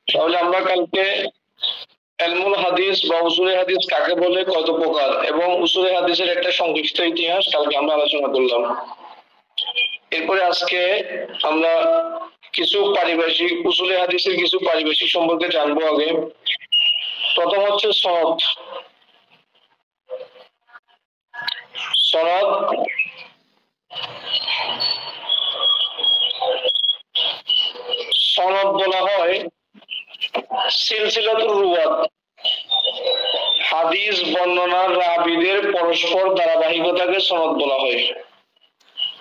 তাহলে আমরা কালকে ইলমুল হাদিস বা উসুলে হাদিস কাকে বলে, কত প্রকার এবং উসুলে হাদিসের একটা সংক্ষিপ্ত ইতিহাস কালকে আমরা আলোচনা করলাম। এরপরে আজকে আমরা কিছু পারিভাষিক, উসুলে হাদিসের কিছু পারিভাষিক সম্পর্কে জানবো। আগে প্রথম হচ্ছে সনদ। সনদ সনদ বলা হয় সিলসিলাতুর রুওয়াত, হাদিস বর্ণনার রাবীদের পরস্পর ধারাবাহিকতাকে সনদ বলা হয়।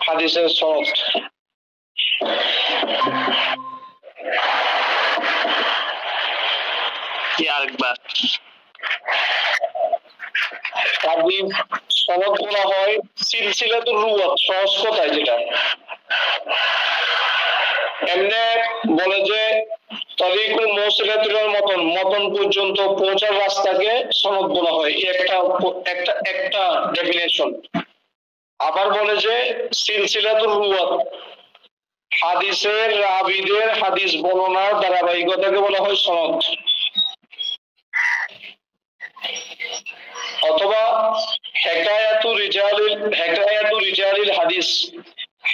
হাদিসের সনদ। আরেকবার হাদিস সনদ বলা হয় সিলসিলাতুর রুওয়াত, সহজ কথায় যেটা এমনি বলে যে তরিকুল মৌসিলাতুল মতন, মতন পর্যন্ত পৌঁছার রাস্তাকে সনদ বলা হয়, একটা একটা একটা ডেফিনেশন। আবার বলে যে সিলসিলাতুর রুওয়াত, হাদিসের রাবীদের হাদিস বর্ণনার ধারাবাহিকতাকে বলা হয় সনদ। অথবা হেকায়াতু রিজালিল হাদিস,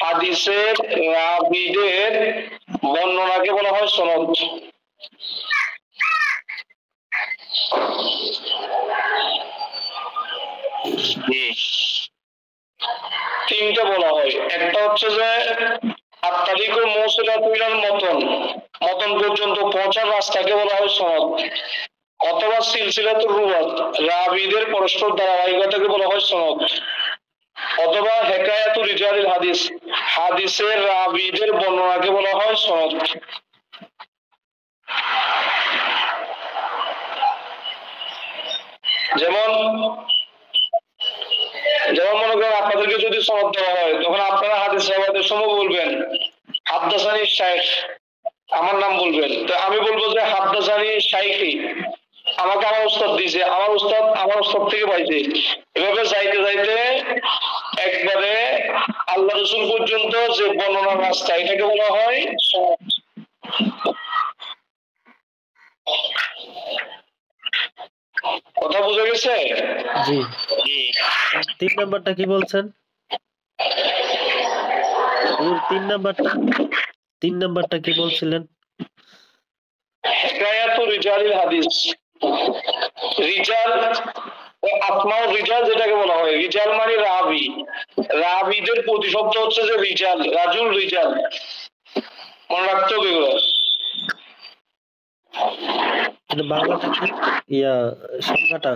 হাদিসের রাবীদের বর্ণনাকে বলা হয় সনদ। তিনটা বলা হয়। একটা হচ্ছে যে আত-তারিকুল মৌসিলাতুল মতন, মতন পর্যন্ত পৌঁছার রাস্তাকে বলা হয় সনদ। অথবা সিলসিলাতুর রুওয়াত, রাবীদের পরস্পর ধারাবাহিকতাকে বলা হয় সনদ। অথবা হেকায়াতু রিজালিল হাদিস, হাদিসের রাবীদের বর্ণনাকে বলা হয় সনদ। যেমন যেমন মনে করেন আপনাদেরকে যদি সনদ দেওয়া হয়, তখন আপনারা হাদিস রাওয়াতের সময় বলবেন হাদ্দাসানি শাইখ, আমার নাম বলবেন। তো আমি বলবো যে হাদ্দাসানি শাইখি, আমাকে আমার উস্তাদ দিয়েছে, আমার উস্তাদ থেকে পাইছে। এভাবে যাইতে যাইতে একবারে আল্লাহ রসুল পর্যন্ত যে বর্ণনার রাস্তা, এটাকে বলা হয় সনদ। কথা বুঝে গেছে? জি। 3 নাম্বারটা কি বলছেন? 3 নাম্বারটা কি বলছিলেন? হেকায়াতু রিজালিল হাদিস, রিজাল আসমাউ রিজাল যেটাকে বলা হয়, রিজাল মানে রাবী, রাবীদের প্রতিশব্দ হচ্ছে যে রিজাল, রাজুল রিজাল, মনে রাখতে হবে এগুলো। বাংলাটা কি সংজ্ঞাটা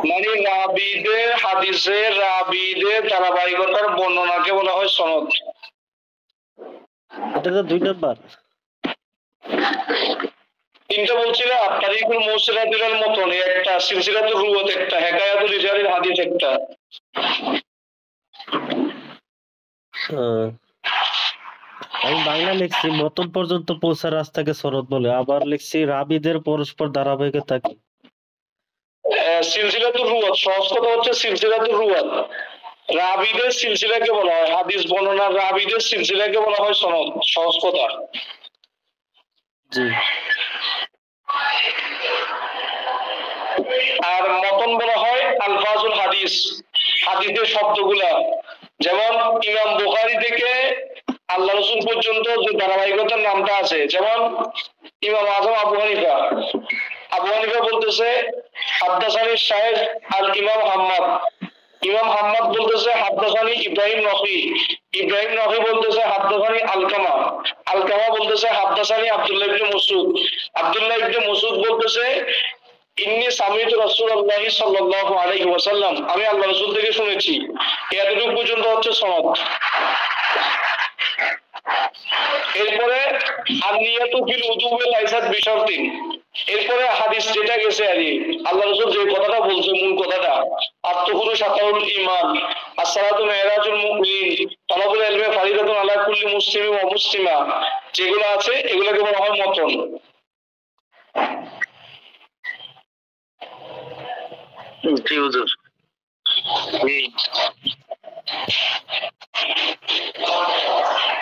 মানে রাবীদের, হাদিসের রাবীদের ধারাবাহিকতার বর্ণনাকে বলা হয় সনদ। এটা তো 2 নাম্বার। তিনটা বলছিলাম, তারিকুল মৌসিলাতুল মতন একটা, সিলসিলাতুর রুওয়াত একটা, হেকায়াতুল রিজালিল হাদিস একটা। আমি বাংলা লিখছি মতন পর্যন্ত পৌঁছার রাস্তাকে সনদ বলে, আবার লিখছি রাবীদের পরস্পর ধারাবাহিকতাকে। সিলসিলাতুর রুওয়াত, সহজ কথা হচ্ছে সিলসিলাতুর রুওয়াত, রাবীদের সিলসিলাকে বলা হয়, হাদিস বর্ণনার রাবীদের সিলসিলাকে বলা হয় সনদ, সহজ কথা। জি। আর মতন বলা হয় আলফাজুল হাদিস, হাদিসের শব্দগুলা। যেমন ইমাম বুখারী থেকে আল্লাহ রসুল পর্যন্ত যে ধারাবাহিকতার নামটা আছে, যেমন ইমাম আযম আবু হানিফা বলতেছে হাদ্দাসানি শাইখ আল ইমাম হাম্মাদ, ইমাম হাম্মাদ বলতেছে হাদ্দাসানি ইব্রাহিম নখী, ইব্রাহিম নখী বলতেছে হাদ্দাসানি আলকামা বলতেছে হাদ্দাসানি আব্দুল্লাহ ইবনে মাসউদ, আব্দুল্লাহ ইবনে মাসউদ বলতেছে ইন্নী সামিতু রাসূলুল্লাহি সাল্লাল্লাহু আলাইহি ওয়াসাল্লাম, আমি আল্লাহ রাসূল থেকে শুনেছি। এতটুকু পর্যন্ত হচ্ছে সনদ। এরপরে আন-নিয়াতু ফিল উযুবি লাইসাত বিশারতিন, এরপরে হাদিস যেটা গেছে আর আল্লাহ রাসূল যে কথাটা বলছে, মূল কথাটা আত-তুহুরু শাতারুল ঈমান, as-সালাতু মিরাজুল মুমিন, তালাবুল ইলমি ফারিদাতুন আলা কুল্লি মুসলিমিন ওয়া মুসলিমা, যেগুলো আছে এগুলোকে বলা হয় মতন। জি হুজুর।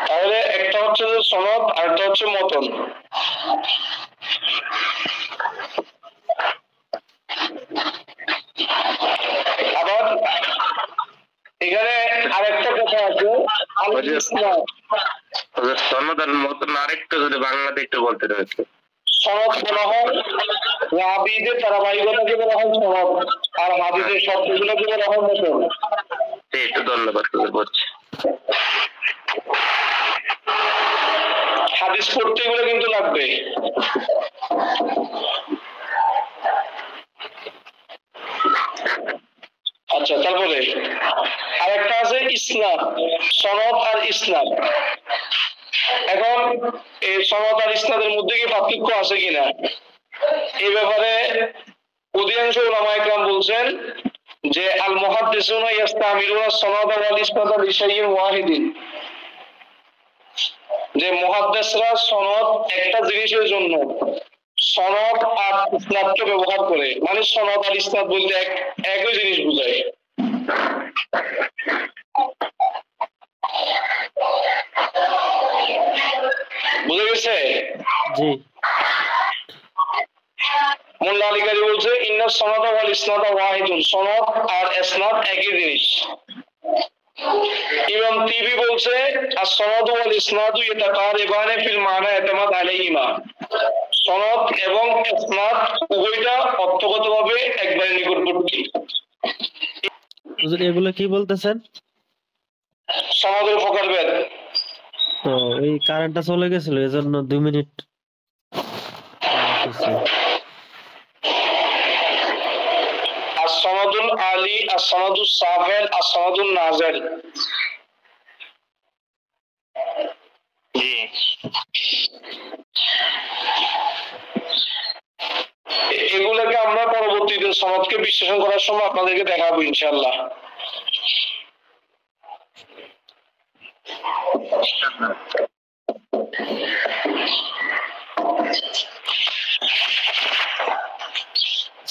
তাহলে একটা হচ্ছে যে সনদ আর একটা হচ্ছে মতন। আবার এখানে আরেকটা কথা আছে, সনদ আর মতন আরেকটু যদি বাংলাতে একটু বলতে রয়েছে। সনদ বলা হয় রাবীদের ধারাবাহিকতাকে বলা হয় সনদ, আর হাদিসের শব্দগুলোকে বলা হয় মতন। একটু ধন্যবাদ বলছি। হাদিস পড়তে এগুলো কিন্তু লাগবে। আচ্ছা, তারপরে আরেকটা আছে ইসনাদ, সনদ আর ইসনাদ। এখন এই সনদ আর ইসনাদের মধ্যে কি পার্থক্য আছে কিনা এই ব্যাপারে অধিকাংশ উলামায়ে কেরাম বলছেন যে আল মুহাদ্দিসুনা ইস্তামিলুনা সনদ ওয়াল ইসনাদ লিশাইইন ওয়াহিদিন, যে মুহাদ্দিসরা সনদ একটা জিনিসের জন্য সনদ আর ইসনাদকে ব্যবহার করে, মানে সনদ আর ইসনাদ বলতে একই জিনিস বোঝায়। বুঝে গেছে? জি। মোল্লা আলী কারি বলছে ইন্না সনদ ওয়াল ইসনাদ ওয়াহিদুন, সনদ আর ইসনাদ একই জিনিস। ইমাম তিবি বলছে as-sanad wal isnad yataqariban fil ma'na i'tamad alayhima, সনদ এবং ইসনাদ উভয়টা অর্থগতভাবে একবারে নিকটবর্তী। হুজুর এগুলো কি বলতেছেন? সনদের প্রকারভেদ। তো এই কারেন্টটা চলে গেছিল এজন্য 2 minute as-sanadul ali, as-sanadus safil, as-sanadun nazil। এগুলোকে আমরা পরবর্তীতে সনদকে বিশ্লেষণ করার সময় আপনাদেরকে দেখাবো ইনশাআল্লাহ।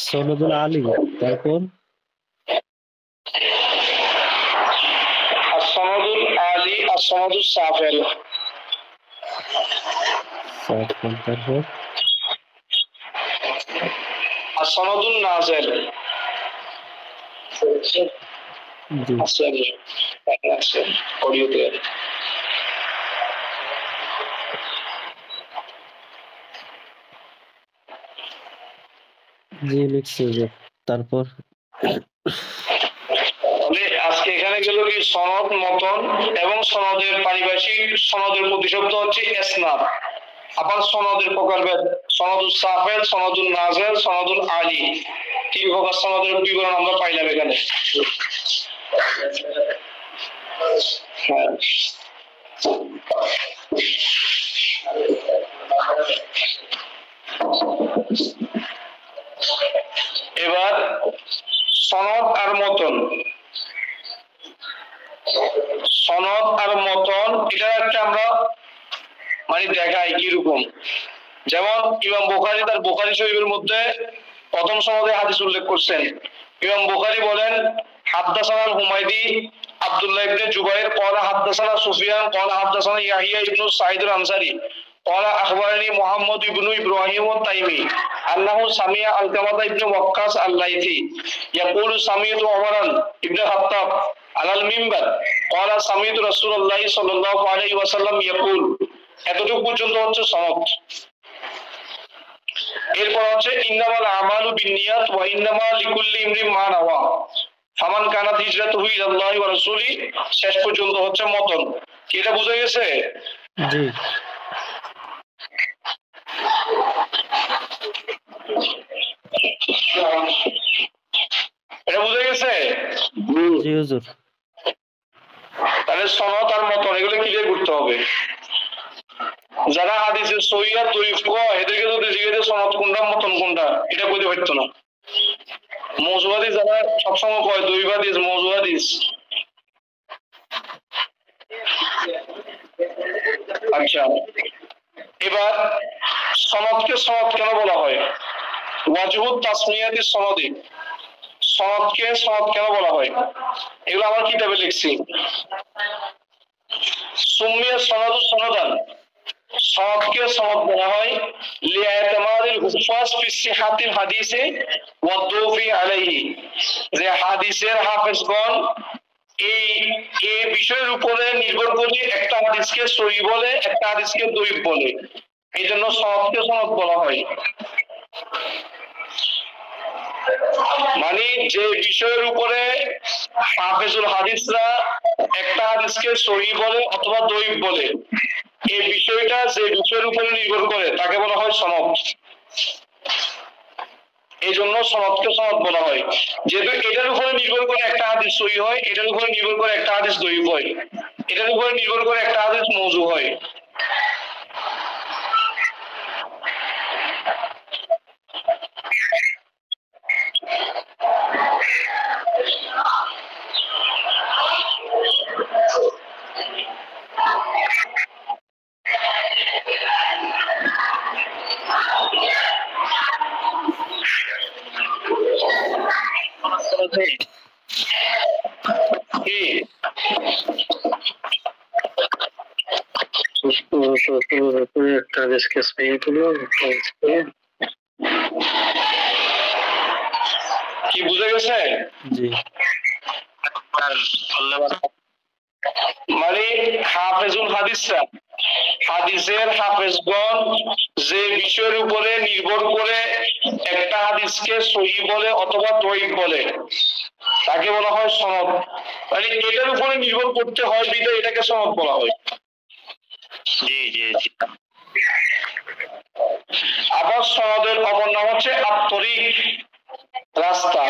সনদুল আলী, তারপর as-sanadul ali, as-sanadus safil, তারপর as-sanadun nazil। জি আছে অডিওতে। জি লিখছি যে তারপর আজকে এখানে গেল কি সনদ, মতন এবং সনদের পারিভাষিক। সনদের প্রতিশব্দ হচ্ছে ইসনাদ। আবার সনদের প্রকারভেদ, সনদুস সাফিল, সনদুল নাজিল, সনদুল আলী, তিন প্রকার সনদের বিবরণ আমরা পাইলাম এখানে। এবার সনদ আর মতন। সনদ আর মতন এটা একটা আমরা মানে দেখাই কিরকম। যেমন ইমাম বুখারী তার বুখারী শরীফের মধ্যে প্রথম সনদে হাদিস উল্লেখ করছেন। ইমাম বুখারী বলেন হাদদাসানা হুমায়দি আব্দুল্লাহ ইবনে জুবাইর قال حدثنا سفيان قال حدثنا يحيى ابن سعيد الانصاري قال اخبرني محمد ابن ابراهيم التيمي انه سمع علقمة ابن وقاص الليثي يقول سمعت عمر ابن الخطاب على المنبر قال سمعت رسول الله صلى الله عليه وسلم يقول। এতটুকু পর্যন্ত হচ্ছে সনদ। এরপর হচ্ছে ইন্নামাল আমালু বিন্নিয়াত ওয়া ইন্নামা লিকুল্লি ইমরিন মা নাওয়া ফামান কানাত হিজরাতুহু ইলাল্লাহি ওয়া রাসূলি, শেষ পর্যন্ত হচ্ছে মতন। কি এটা বুঝা গেছে? জি। এটা বুঝা গেছে? জি হুজুর। তাহলে সনদ আর মতন এগুলো ক্লিয়ার করতে হবে। যারা হাদিসের সহিহ আর দঈফ কয় এদেরকে যদি জিজ্ঞেস সনদ কোনটা মতন কোনটা এটা কইতে পারতো না। মওযু হাদিস যারা সবসময় কয় দঈফ হাদিস, মওযু হাদিস। আচ্ছা, এবার সনদকে সনদ কেন বলা হয়? ওয়াজহুত তাসমিয়াতি সনদি, সনদকে সনদ কেন বলা হয় এগুলো আমার কিতাবে লিখছি। সুম্মিয়া সনদু সনদান, সনদকে সনদ বলা হয় লিআতিমাদিল হুফাজ ফি সিহাতিল হাদিসে ওয়া দুফি আলাইহি, যে হাদিসের হাফেজগণ এই বিষয়ের উপরে নির্ভর করে একটা হাদিসকে সহিহ বলে, একটা হাদিসকে দঈফ বলে, এই জন্য সনদকে সনদ বলা হয়। মানে যে বিষয়ের উপরে হাফেজুল হাদিসরা একটা হাদিসকে সহিহ বলে অথবা দঈফ বলে, এই বিষয়টা যে বিষয়ের উপরে নির্ভর করে তাকে বলা হয় সনদ। এই জন্য সনদকে সনদ বলা হয়। যেহেতু এটার উপরে নির্ভর করে একটা হাদিস সহিহ হয়, এটার উপরে নির্ভর করে একটা হাদিস দঈফ হয়, এটার উপরে নির্ভর করে একটা হাদিস মওযু হয়। কি একটা হাদিসকে সহিহ বলে, কি বুঝে গেছে? জি মানে হাফেজুল হাদিসরা, হাদিসের হাফেজগণ যে বিষয়ের উপরে নির্ভর করে একটা হাদিসকে সহিহ বলে অথবা দঈফ বলে তাকে বলা হয় সনদ। মানে এটার উপরে নির্ভর করতে হয় বিধায় এটাকে সনদ বলা হয়। জি জি জি। আবার সনদের অপর নাম হচ্ছে আত-তরিক, রাস্তা।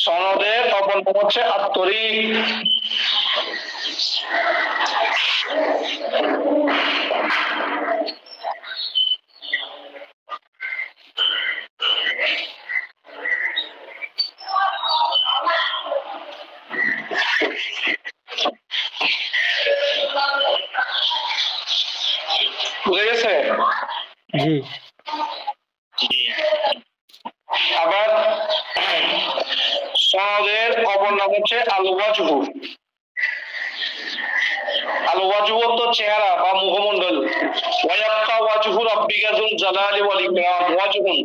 সনদের অপর নাম হচ্ছে আত-তরিক। বুঝে গেছে? জি আবার সনদের অপর নাম হচ্ছে আল-ওয়াজহু। আল-ওয়াজহু তো চেহারা বা মুখমণ্ডল। ওয়ায়াবকা ওয়াজহু রাব্বিকা যুল জালালি ওয়াল ইকরাম, ওয়াজহুন।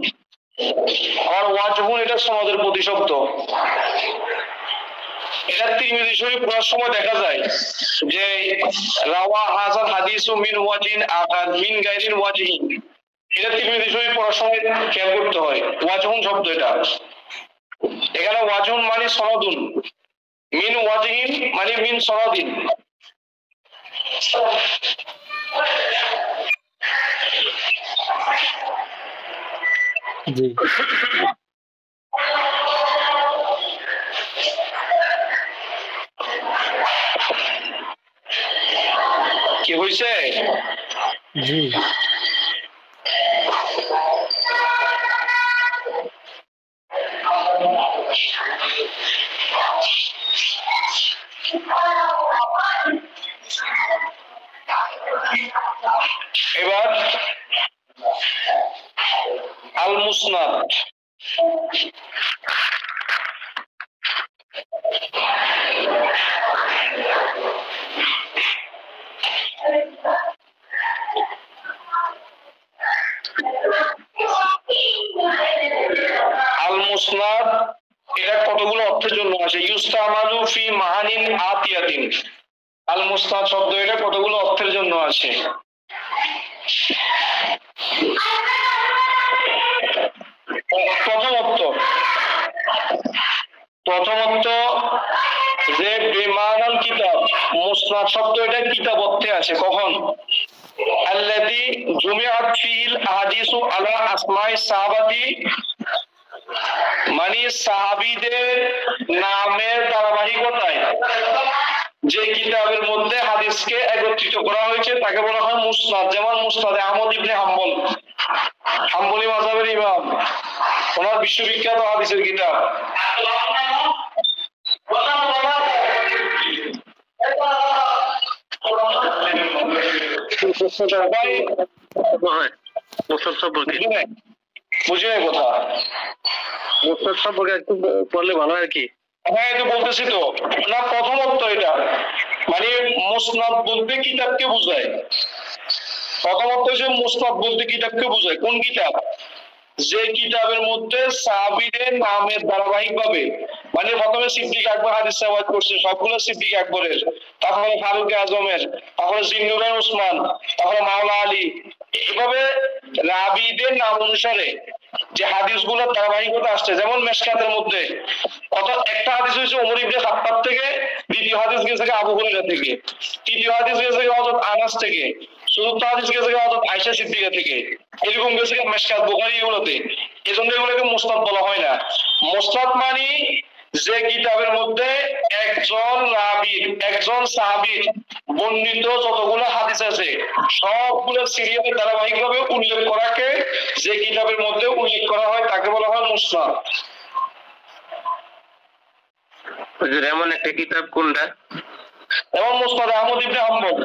আর ওয়াজহুন এটা সনদের প্রতিশব্দ। এটা তিরমিজি শরীফ পড়ার সময় দেখা যায় যে রাওয়া হাযাল হাদিসু মিন ওয়াজিন আকাদ মিন গায়রিল ওয়াজহি, এটা তিরমিজি শরীফ পড়ার সময় খেয়াল করতে হয়। ওয়াজহুন শব্দ এটা, এখানে ওয়াজহুন মানে সনদুন, মিন ওয়াজহিন মানে মিন সনদিন। জি কি হয়েছে? জি এবার আল মুসনাদ। আল মুসনাদ এটা কতগুলো অর্থের জন্য আছে? ইউস্তামালু ফি মাহানিন আতিয়াতিন। আল মুসনাদ শব্দ এটা কতগুলো অর্থের জন্য আছে? প্রথমত যে বেমানাল কিতাব, মুসনাদ শব্দ এটা কিতাব অর্থে আছে। কখন? আল্লাযী জুমিআত ফিল আহাদিসু আলা আসমাই সাহাবাতি, মানে সাহাবীদের নামের ধারাবাহিকতায় যে কিতাবের মধ্যে হাদিসকে একত্রিত করা হয়েছে তাকে বলা হয় মুসনাদ। যেমন মুসনাদে আহমদ ইবনে হাম্বল, হাম্বলি মাযহাবের ইমাম, ওনার বিশ্ববিখ্যাত হাদিসের কিতাব। মুসনাদ সম্পর্কে বুঝে নাই কথা? মুসনাদ সম্পর্কে একটু বললে ভালো আর কি। হ্যাঁ এটা বলতেছি তো। না প্রথমত এটা মানে মুসনাদ বলতে কিতাবকে বোঝায়। প্রথমত যে মুসনাদ বলতে কিতাবকে বোঝায়, কোন কিতাব? যে কিতাবের মধ্যে সাহাবীদের নামের ধারাবাহিক ভাবে, মানে প্রথমে সিদ্দিক আকবর হাদিস রিওয়ায়াত করছে, সবগুলো সিদ্দিক আকবরের, তারপরে ফারুক আজমের, তারপরে জিন্নুরান উসমান, তারপরে মাওলা আলী, এইভাবে রাবীদের নাম অনুসারে যে হাদিসগুলোর ধারাবাহিকতা আসছে। যেমন মেশকাতের মধ্যে একটা হাদিস হয়েছে ওমর ইবনে খাত্তাব থেকে, দ্বিতীয় হাদিস গেছে আবু হুরায়রা থেকে, তৃতীয় হাদিস গেছে হযরত আনাস থেকে, চতুর্থ হাদিস গেছে হযরত আয়েশা সিদ্দিকা থেকে, এরকম গেছে মেশকাত বুখারী এগুলোতে। এজন্য এগুলোকে মুসনাদ বলা হয় না। মুসনাদ মানে যে কিতাবের মধ্যে একজন রাবীর, একজন সাহাবীর বর্ণিত যতগুলো হাদিস আছে সবগুলো সিরিয়ালে ধারাবাহিকভাবে উল্লেখ করাকে যে কিতাবের মধ্যে উল্লেখ করা হয় তাকে বলা হয় মুসনাদ। এমন একটা কিতাব কোনটা? এবং মুসনাদ আহমদ ইবনে হাম্বল।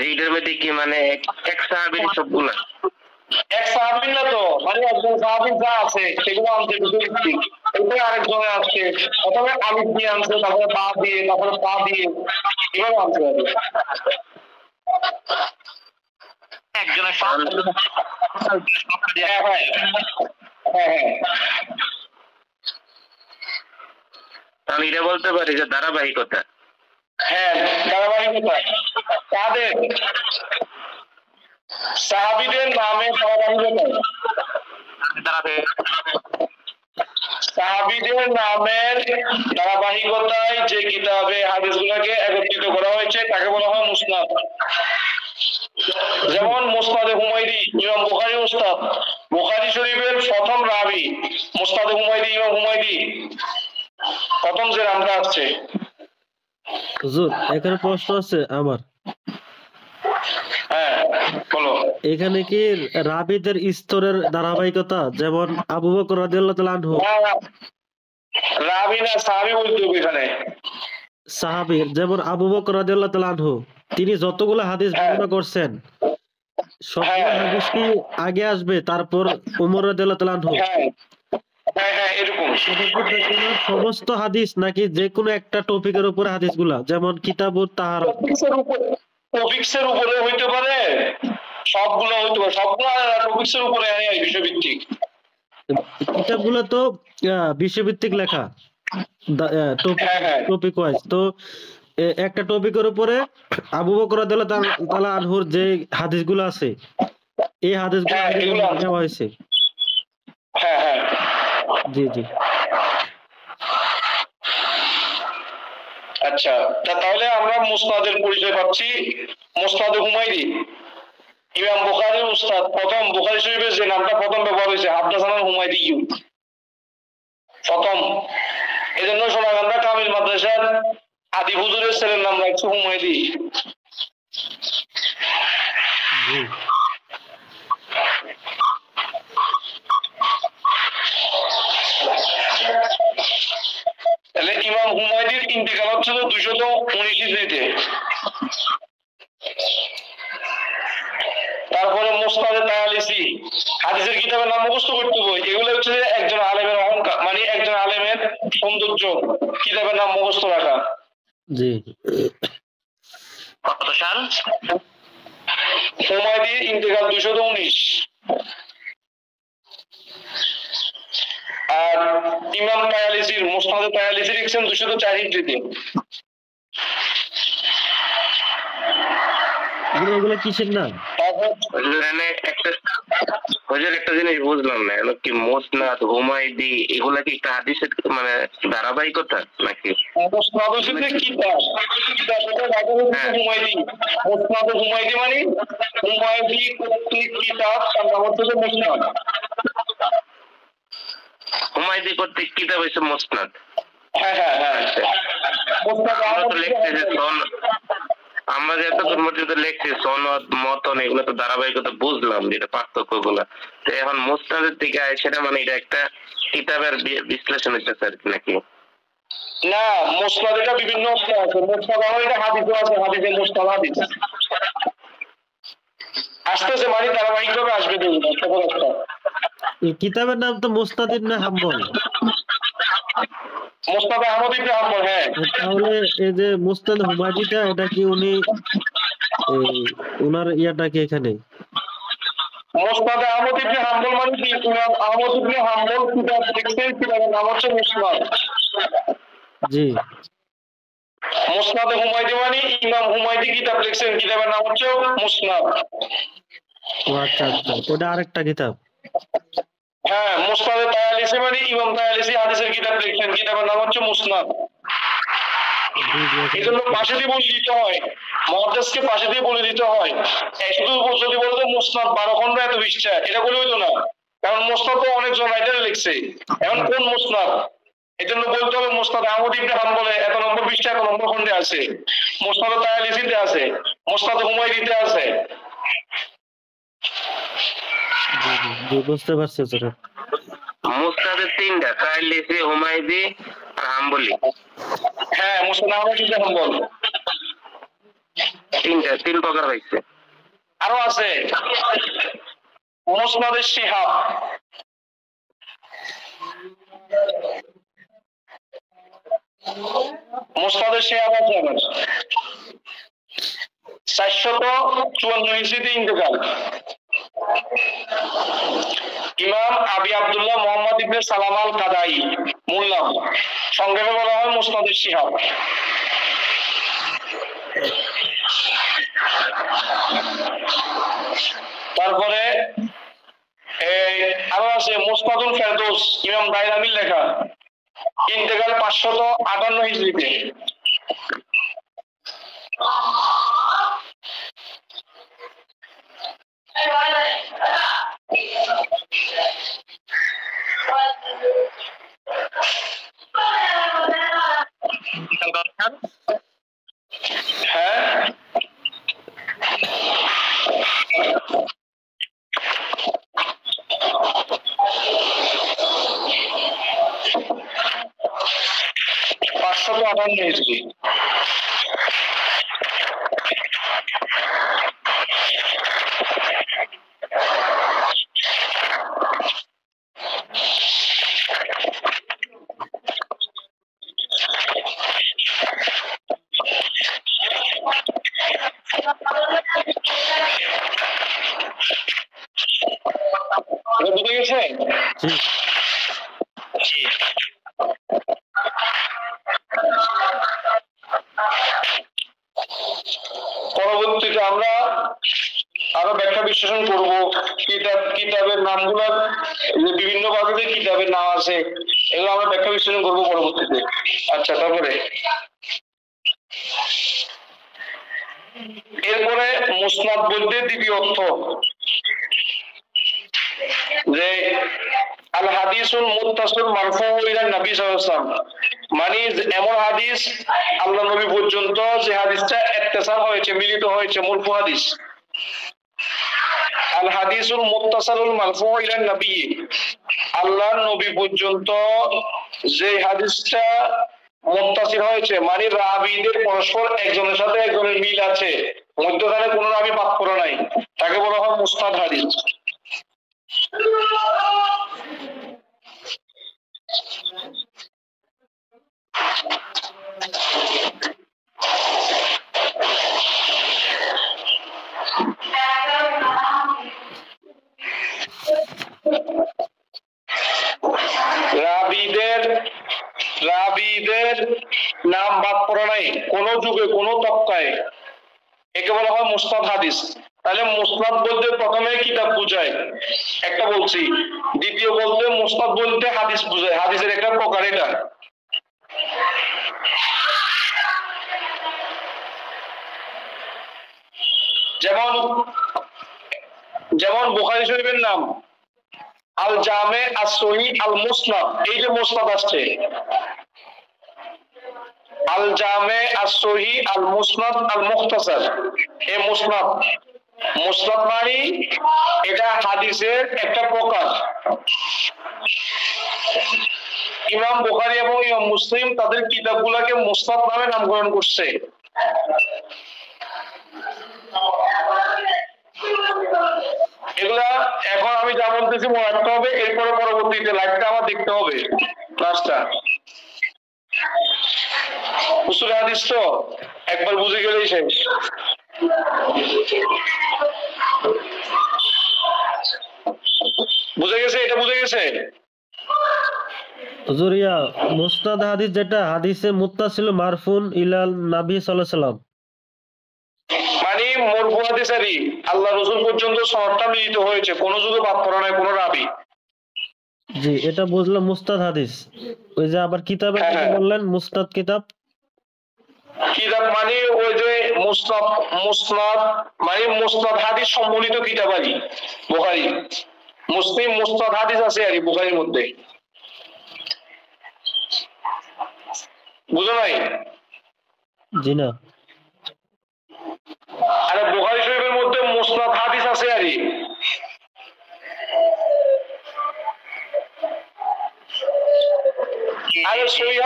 এইটার মধ্যে কি মানে এক সাহাবীর সবগুলা? এক সাহাবীর না তো, মানে একজন সাহাবীর যা আছে সেগুলো আনতে ঠিক, এরপরে আরেকজনে আসছে, প্রথমে আলিফ দিয়ে আনছে, তারপরে বা দিয়ে, তারপরে পা দিয়ে, এভাবে আনতে হবে। একজনের হ্যাঁ হ্যাঁ হ্যাঁ হ্যাঁ। আমি এটা বলতে পারি যে ধারাবাহিকতা। হ্যাঁ ধারাবাহিকতা তাদের সাহাবীদের নামে ধারাবাহিকতা, সাহাবীদের নামের ধারাবাহিকতায় যে কিতাবে হাদিসগুলোকে একত্রিত করা হয়েছে তাকে বলা হয় মুসনাদ। যেমন মুসনাদে হুমায়দি ইমাম বুখারী উস্তাদ, বুখারী শরীফের প্রথম রাবী মুসনাদে হুমায়দি ইমাম হুমায়দি, প্রথম যে নামটা আসছে। হুজুর এখানে প্রশ্ন আছে আমার। হ্যাঁ বলো। এখানে কি রাবীদের স্তরের ধারাবাহিকতা, যেমন আবু বকর রাদিয়াল্লাহু তাআলা আনহু রাবী না সাহাবী বলতে হবে এখানে। সাহাবী, যেমন আবু বকর রাদিয়াল্লাহু তাআলা আনহু তিনি যতগুলো হাদিস বর্ণনা করছেন সবগুলো হাদিস কি আগে আসবে তারপর ওমর রাদিয়াল্লাহু তাআলা আনহু? হ্যাঁ হ্যাঁ এরকম। সমস্ত হাদিস নাকি যে কোনো একটা টপিকের উপরে হাদিসগুলা, যেমন কিতাবুত তাহারা? টপিকসের উপরে হইতে পারে, সবগুলো হইতে পারে, সবগুলো টপিকসের উপরে বিষয়ভিত্তিক। কিতাবগুলো তো বিষয়ভিত্তিক লেখা, টপিক ওয়াইজ। তো একটা টপিকের উপরে আবু বকর রাদিয়াল্লাহু তাআলা আনহুর যে হাদিসগুলো আছে এই হাদিসগুলো নেওয়া হয়েছে। হ্যাঁ হ্যাঁ জি জি। আচ্ছা তাহলে আমরা মুসনাদের পরিচয় পাচ্ছি। মুসনাদে হুমায়দি ইমাম বুখারীর উস্তাদ, প্রথম বুখারী শরীফের যে নামটা প্রথম ব্যবহার হয়েছে হাদদাসানা হুমায়দি প্রথম, এজন্য সোনাগান্ধা কামিল মাদ্রাসার আদি হুজুরের ছেলের নাম রাখছে হুমায়দি। তাহলে ইমাম হুমায়দির ইন্তেকাল হচ্ছিল 219 হিজরিতে। তারপরে মুসনাদে তায়ালিসি, হাদিসের কিতাবের নাম মুখস্থ করতে হবে। এগুলো হচ্ছে একজন আলেমের অহংকার, মানে একজন আলেমের সৌন্দর্য, কিতাবের নাম মুখস্থ রাখা। জি। কত সাল? হুমায়দির ইন্তেকাল 219। আর ইমাম তায়ালিসির মুসনাদে তায়ালিসি লিখছেন 204 হিজরিতে। এগুলো কিসের নাম? একটা জিনিস বুঝলাম না, কি মুসনাদ হুমায়দি এগুলা কি একটা হাদিসের মানে ধারাবাহিকতা নাকি? মুসনাদ হচ্ছে কিতাব, কিতাবের নাম হচ্ছে হুমায়দি। মুসনাদ হুমায়দি মানে হুমায়দি কর্তৃক কিতাব, তার নাম হচ্ছে মুসনাদ। হুমায়দি কর্তৃক কিতাব হচ্ছে মুসনাদ। হ্যাঁ হ্যাঁ হ্যাঁ। আমরা যে এতদূর পর্যন্ত লিখছি সনদ মতন এগুলো তো ধারাবাহিকতা বুঝলাম, যেটা পার্থক্য গুলা। তো এখন মুসনাদের দিকে আয়, সেটা মানে এটা একটা কিতাবের বিশ্লেষণ হচ্ছে আর কি নাকি? না মুসনাদ এটা বিভিন্ন অর্থ আছে। মুসনাদ আমার এটা হাদিসও আছে, হাদিসের মুসনাদ হাদিস আসতেছে, মানে ধারাবাহিকভাবে আসবে। এই কিতাবের নাম তো মুসনাদ ইবনে হাম্বল। মুসনাদ আহমদ ইবনে হাম্বল, হ্যাঁ। তাহলে এই যে মুসনাদ হুমায়দিটা এটা কি উনি এই উনার ইয়াটা কি এখানে? মুসনাদ আহমদ ইবনে হাম্বল মানে কি? ইমাম আহমদ ইবনে হাম্বল কিতাব লিখছেন, কিতাবের নাম হচ্ছে মুসনাদ। জি। মুসনাদে হুমায়দি মানে ইমাম হুমায়দি কিতাব লিখছেন, কিতাবের নাম হচ্ছে মুসনাদ। ও আচ্ছা আচ্ছা, ওটা আরেকটা কিতাব। হ্যাঁ, মুসনাদে তায়ালিসি মানে ইমাম তায়ালিসি হাদিসের কিতাব লিখছেন, কিতাবের নাম হচ্ছে মুসনাদ। জি জি এই জন্য পাশে দিয়ে বলে দিতে হয়, মুহাদ্দিসকে পাশে দিয়ে বলে দিতে হয়। শুধু যদি বলতো মুসনাদ 12 খন্ড এত পৃষ্ঠা, এটা বলে হইতো না, কারণ মুসনাদ তো অনেকজন রাইটার লিখছে। এখন কোন মুসনাদ, এই জন্য বলতে হবে মুসনাদ আহমদ ইবনে হাম্বলে এত নম্বর পৃষ্ঠা এত নম্বর খন্ডে আছে, মুসনাদ তায়ালিসিতে আছে, মুসনাদ হুমায়দিতে আছে। জি জি জি, বুঝতে পারছি স্যার। মুসনাদের 3টা, তায়ালিসি, হুমায়দি আর হাম্বলি। হ্যাঁ, মুসনাদ আহমদ ইবনে হাম্বল 3 প্রকার হয়েছে। আরো আছে মুসনাদে শিহাব, মুসনাদে শিহাব আছে আবার 454 হিজরিতে ইন্তেকাল। ইমাম আবি আব্দুল্লাহ মুহাম্মদ ইবনে সালাম আল কাদাই, মূল নাম, সংক্ষেপে বলা হয় মুসনাদে শিহাব। তারপরে আরো আছে মুসনাদুল ফেরদৌস, ইমাম দাইলামির লেখা, ইন্তেকাল 558 হিজরিতে। হ্যাঁ, পাঁচশত 58 হিজরি। বুঝে গেছে? জি জি। পরবর্তীতে আমরা আরো ব্যাখ্যা বিশ্লেষণ করব কিতাবের নামগুলো, যে বিভিন্ন ভাবে যে কিতাবের নাম আছে এগুলো আমরা ব্যাখ্যা বিশ্লেষণ করবো পরবর্তীতে। আচ্ছা, তারপরে এরপরে মুসনাদ বলতে দ্বিতীয় অর্থ, যে আল হাদিসুল মুত্তাসিল মারফু ইলা নবী সাল্লাল্লাহু আলাইহি ওয়াসাল্লাম, মানে এমন হাদিস আল্লাহ নবী পর্যন্ত যে হাদিসটা ইত্তিসাল হয়েছে, মিলিত হয়েছে, মারফু হাদিস। আল হাদিসুল মুত্তাসিলুল মারফু ইলা নবী, আল্লাহর নবী পর্যন্ত যে হাদিসটা মুত্তাসিল হয়েছে, মানে রাবীদের পরস্পর একজনের সাথে একজনের মিল আছে, মধ্যখানে কোনো রাবী বাদ পড়া নাই, তাকে বলা হয় মুসনাদ হাদিস। রাবীদের নাম বাদ পড়া নাই কোন যুগে কোন তবকায়, একে বলা হয় মুসনাদ হাদিস। তাহলে মুসনাদ বলতে প্রথমে কিতাব বুঝায় একটা বলছি, দ্বিতীয় বলতে মুসনাদ বলতে হাদিস বুঝায়, হাদিসের একটা প্রকার এটা। যেমন যেমন বুখারী শরীফের নাম আল জামে আস সহিহ আল মুসনাদ, এই যে মুসনাদ আসছে আল জামে আস সহিহ আল মুসনাদ আল মুখতাসার, এই মুসনাদ, মুসনাদ মানে এটা হাদিসের একটা প্রকার। ইমাম বুখারী এবং ইমাম মুসলিম তাদের কিতাবগুলোকে মুসনাদ নামে নামকরণ করছে। এগুলা এখন আমি যা বলতেছি মনে রাখতে হবে, এরপরে পরবর্তীতে লাইভটা আমার দেখতে হবে ক্লাসটা। উসুল হাদিস তো একবার বুঝে গেলেই শেষ। বুঝে গেছে? এটা বুঝে গেছে? হুজুর মুসনাদ হাদিস যেটা হাদিসে মুত্তাসিল মারফুন ইলাল নবী সাল্লাল্লাহু আলাইহি ওয়াসাল্লাম, মানে মরফু হাদিসেরই আল্লাহ রাসূল পর্যন্ত সনদটা মিলিত হয়েছে, কোনো যুগে বাদ পড়া নাই কোনো রাবি। জি এটা বুঝলাম মুস্তাদ হাদিস। ওই যে আবার কিতাবের কথা বললেন মুস্তাদ কিতাব, কিতাব মানে ওই যে মুসনাদ, মুসনাদ মানে মুসনাদ হাদিস সম্বলিত কিতাব আরই বুখারী, মুসলিম মুসনাদ হাদিস আছে আরই বুখারীর মধ্যে। বুঝো নাই? জি না। আরে বুখারী শরীফের মধ্যে মুসনাদ হাদিস আছে আরই। আরে সহিহ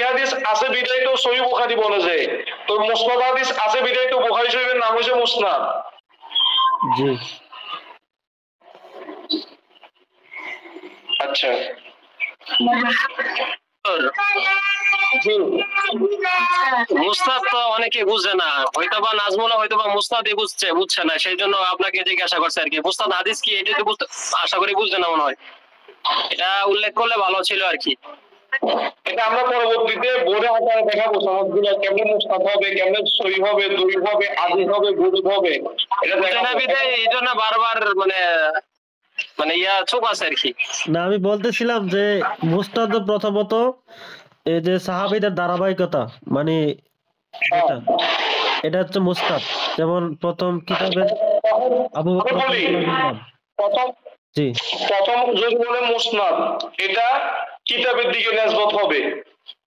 হাদিস আছে বিধায় তো সহিহ বুখারী বলে যে, তো মুসনাদ হাদিস আছে বিধায় তো বুখারী শরীফের নাম হইছে মুসনাদ। জি আচ্ছা মুস্তাদ তো অনেকে বুঝে না, হয়তোবা নাজমুলা হয়তোবা মুস্তাদই বুঝছে না, সেই জন্য আপনাকে জিজ্ঞাসা করছে আর কি। মুস্তাদ হাদিস কি এটা তো আশা করি বুঝছে না মনে হয়, এটা উল্লেখ করলে ভালো ছিল আর কি। এটা আমরা পরবর্তীতে বোর্ডে আকারে দেখাবো সনদগুলো কেমনে মুস্তাদ হবে, কেমনে সহিহ হবে, দঈফ হবে, আদিস হবে, গরীব হবে, এটা দেখাবো। এই জন্য বারবার মানে মানে চোখ আছে আর কি। না আমি বলতেছিলাম যে মুস্তাদ প্রথমত এই যে সাহাবীদের ধারাবাহিকতা, মানে এটা হচ্ছে মুস্তাদ। যেমন প্রথম কিতাবে আবু বকর প্রথম জি প্রথম যদি বলে মুসনাদ, এটা কিতাবের দিকে নিসবত হবে।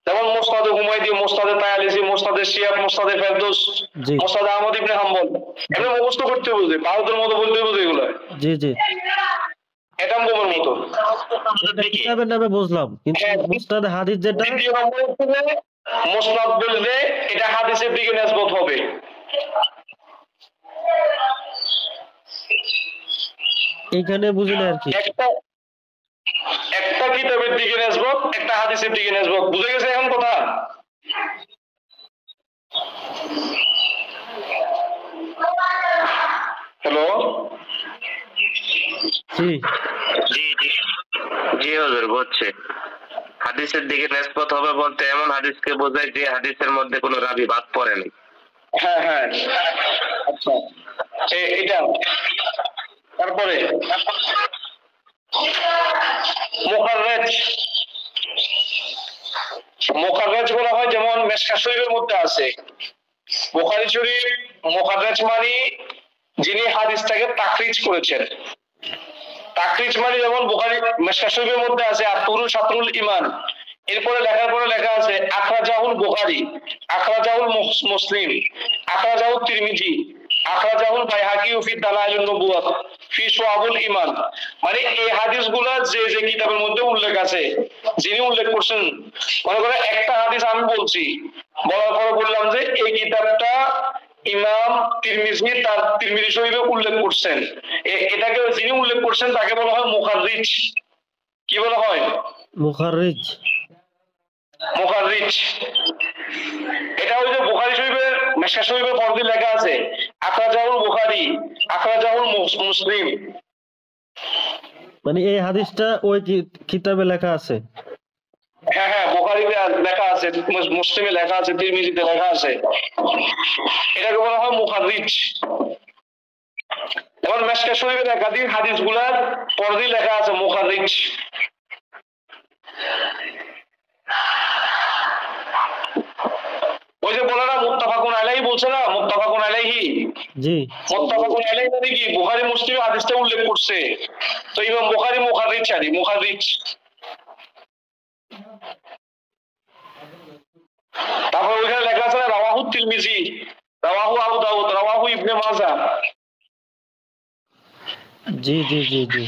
যেমন মুসনাদে হুমায়দি, মুসনাদে তায়ালিসি, মুসনাদে শিহাব, মুসনাদে ফেরদৌস, জি মুসনাদে আহমদ ইবনে হাম্বল, এগুলো মুখস্থ করতে বুঝে, ভারতের মতো বলতে বুঝে এগুলো। জি জি এটা বোমের মতো কিতাবের নামে বুঝলাম, কিন্তু মুস্তাদ হাদিস যেটা দ্বিতীয় নম্বরে মুসনাদ বললে এটা হাদিসের দিকে নিসবত হবে। এইখানে বুঝি না আর কি। একটা কিতাবের দিকে নিসবত, একটা হাদিসের দিকে নিসবত। বুঝে গেছে এখন কথা? হ্যালো জি জি জি জি হুজুর বুঝছে। হাদিসের দিকে নিসবত হবে বলতে এমন হাদিসকে বোঝায় যে হাদিসের মধ্যে কোনো রাবি বাদ পড়েনি। হ্যাঁ হ্যাঁ আচ্ছা এটা। তারপরে মুখাররেজ, মুখাররেজ বলা হয়, যেমন মেশকাত শরীফের মধ্যে আছে বুখারী শরীফ। মুখাররেজ মানে যিনি হাদিসটাকে তাকরিজ করেছেন। তাকরিজ মানে যেমন বুখারী মেশকাত শরীফের মধ্যে আছে আত-তুরু শাতরুল ঈমান, এরপরে লেখার পরে লেখা আছে আখরাজাহুল বুখারী, আখরাজাহুল মুসলিম, আখরাজাহুল তিরমিজি, আখরাজাহুল বাইহাকি ফি দালাইলুন নবুওয়াত ফি শুআবুল ঈমান। মানে এই হাদিসগুলো যে যে কিতাবের মধ্যে উল্লেখ আছে, যিনি উল্লেখ করছেন, মনে করে একটা হাদিস আমি বলছি, বলার পরে বললাম যে এই কিতাবটা ইমাম তিরমিজি তার তিরমিজি শরীফে উল্লেখ করছেন, এটাকে যিনি উল্লেখ করছেন তাকে বলা হয় মুখাররিজ। কি বলা হয়? মুখাররিজ। মুখাররিজ এটা ওই যে বুখারী শরীফের মেশকাত শরীফের ফরদি লেখা আছে আখরাজাহুল বুখারী, আখরাজাহুল মুসলিম। মানে এই হাদিসটা ওই কিতাবে লেখা আছে। হ্যাঁ হ্যাঁ বুখারীতে লেখা আছে, মুসলিমে লেখা আছে, তিরমিজিতে লেখা আছে, এটাকে বলা হয় মুখাররিজ। এবার মেশকাত শরীফের একাধিক হাদিসগুলার ফরদি লেখা আছে মুখাররিজ। ওই যে বলে না মুত্তাফাকুন আলাইহি বলছে না, মুত্তাফাকুন আলাইহি, জি মুত্তাফাকুন আলাইহি মানে কি বুখারী মুসলিম হাদিসটা উল্লেখ করছে, তো ইমাম বুখারী মুখাররিজ আদি মুখাররিজ। তারপর ওইখানে লেখা আছে রাওয়াহু তিরমিজি, রাওয়াহু আবু দাউদ, রাওয়াহু ইবনে মাজাহ। জি জি জি জি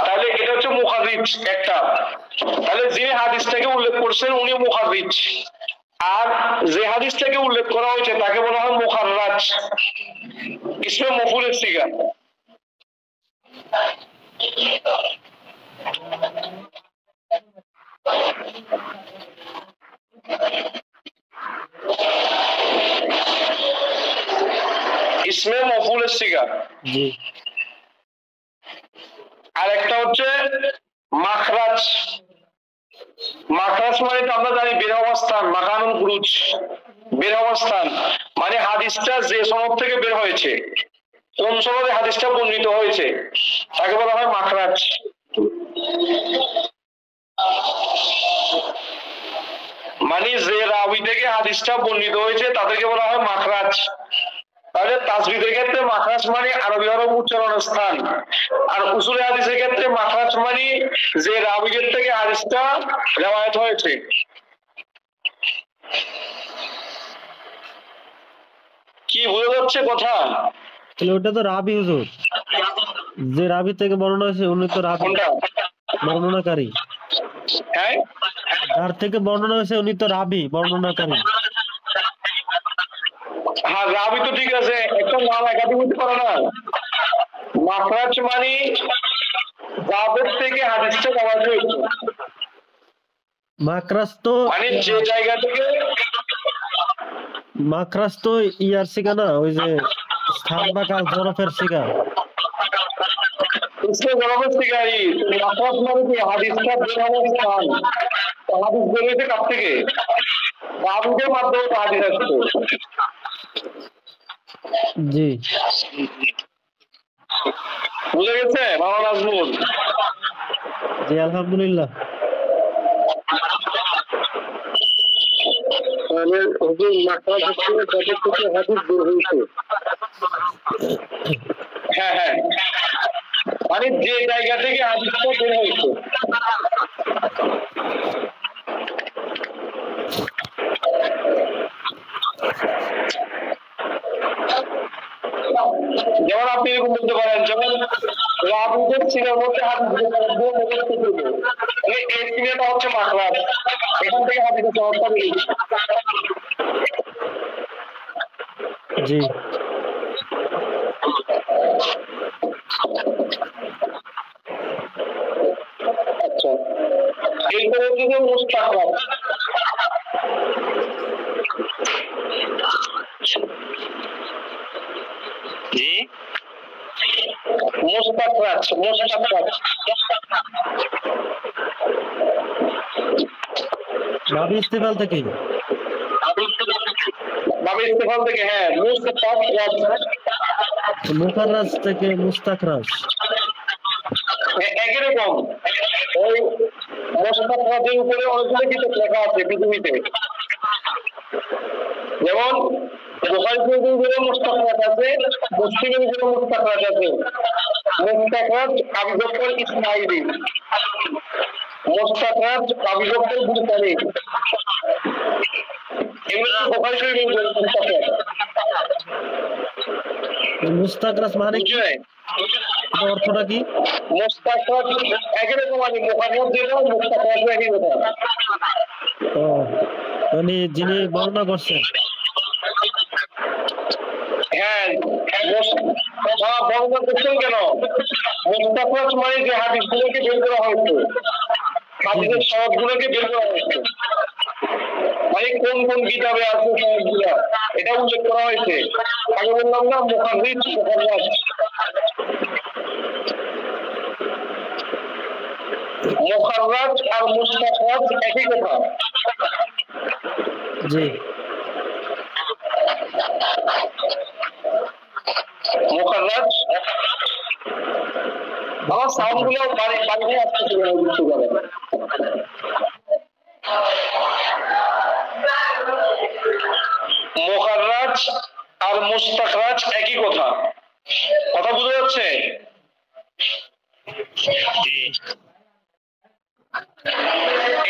তাহলে এটা হচ্ছে মুখাররিজ একটা। তাহলে যিনি হাদিসটাকে উল্লেখ করছেন উনি মুখাররিজ। আর যে হাদিস থেকে উল্লেখ করা হয়েছে তাকে বলা হয় মুখাররাজ, ইসমে মফউলের সিগা। ইসমে মফউলের সিগা। জি। আর একটা হচ্ছে মাখরাজ। মাখরাজ মানে তো আমরা জানি বের অবস্থান, মাকানুল খুরুজ, বের অবস্থান মানে হাদিসটা যে সনদ থেকে বের হয়েছে, কোন সনদে হাদিসটা বর্ণিত হয়েছে তাকে বলা হয় মাখরাজ। মানে যে রাবি থেকে হাদিসটা বর্ণিত হয়েছে তাদেরকে বলা হয় মাখরাজ। তাহলে তাসবিদের ক্ষেত্রে মাখরাজ মানে আরবি হরফ উচ্চারণের স্থান, আর উসুলে হাদিসের ক্ষেত্রে মাখরাজ মানে যে রাবিদের থেকে হাদিসটা রওয়ায়াত হয়েছে। কি বোঝা যাচ্ছে কথা? তাহলে ওটা তো রাবি হুজুর, যে রাবি থেকে বর্ণনা হয়েছে উনি তো রাবি, কোনটা? বর্ণনাকারী। হ্যাঁ, যার থেকে বর্ণনা হয়েছে উনি তো রাবি, বর্ণনাকারী। হ্যাঁ রাবি তো ঠিক আছে, একটা নাম একাধিক হতে পারে না। মাখরাজ মানে যাদের থেকে হাদিসটা রওয়ায়াত হয়েছে, মাকরাজ তো মানে যে জায়গা থেকে। মাকরাজ তো ইয়ার সিগা না, ওই যে স্থান বা কাল জরফের সিগা। इसके जवाब से क्या ही माखराज মানে কি হাদিসটা বের হওয়ার স্থান। তো হাদিস বের হয়েছে কার থেকে? রাবীদের মাধ্যমে তো হাদিস আসছে। জি। বুঝে গেছে মাওলানা নাজমুল? জি আলহামদুলিল্লাহ। তাহলে হুজুর মাখরাজ হচ্ছে যাদের থেকে হাদিস বের হয়েছে। হ্যাঁ হ্যাঁ, মানে যে জায়গা থেকে হাদিসটা বের হয়েছে। যেমন আপনি এরকম বলতে পারেন, যেমন রাবীদের সিনের মধ্যে হাদিস বের করে এই সিনেটা হচ্ছে মাখরাজ, এখান থেকে হাদিসের সনদটা বেরিয়েছে। জি। আচ্ছা, এরপরে হচ্ছে যে মুস্তাখরাজ। জি মুস্তাখরাজ রাবি ইস্তেফাল থেকে। বাবে ইস্তেফাল থেকে, হ্যাঁ মুস্তাখরাজ। মুখাররাজ থেকে মুস্তাখরাজ। একই রকম ওই মুস্তাখরাজের উপরে অনেকগুলো কিছু লেখা আছে পৃথিবীতে। যেমন বুখারী শরীফের উপরে মুস্তাখরাজ আছে, মুসলিমের উপরে মুস্তাখরাজ আছে। মুস্তাখরাজ আবু বকর ইসমাইলি, মুস্তাখরাজ আবু বকর বুখারী, এগুলো বুখারী শরীফের উপরে মুস্তাখরাজ। মুস্তাখরাজ মানে কি? বুঝলেন অর্থটা কি? মুস্তাখরাজ একই রকম, মানে মুখাররাজ যেটা মুস্তাখরাজ একই কথা। ও মানে যিনি বর্ণনা করছেন। হ্যাঁ, বর্ণনা করছেন কেন? মুস্তাখরাজ মানে যে হাদিসগুলোকে বের করা হয়েছে, হাদিসের সনদগুলোকে বের করা হয়েছে, মানে কোন কোন কিতাবে আছে সনদগুলো এটা উল্লেখ করা হয়েছে। আগে বললাম না মুখাররিজ মুখাররাজ। মুখাররাজ আর মুস্তাখরাজ একই কথা। জি। মুখাররাজ আমার সাউন্ড গুলো বাড়ি আসতেছে বুঝতে পারে। মুখাররাজ আর মুস্তাখরাজ একই কথা, কথা বুঝা যাচ্ছে?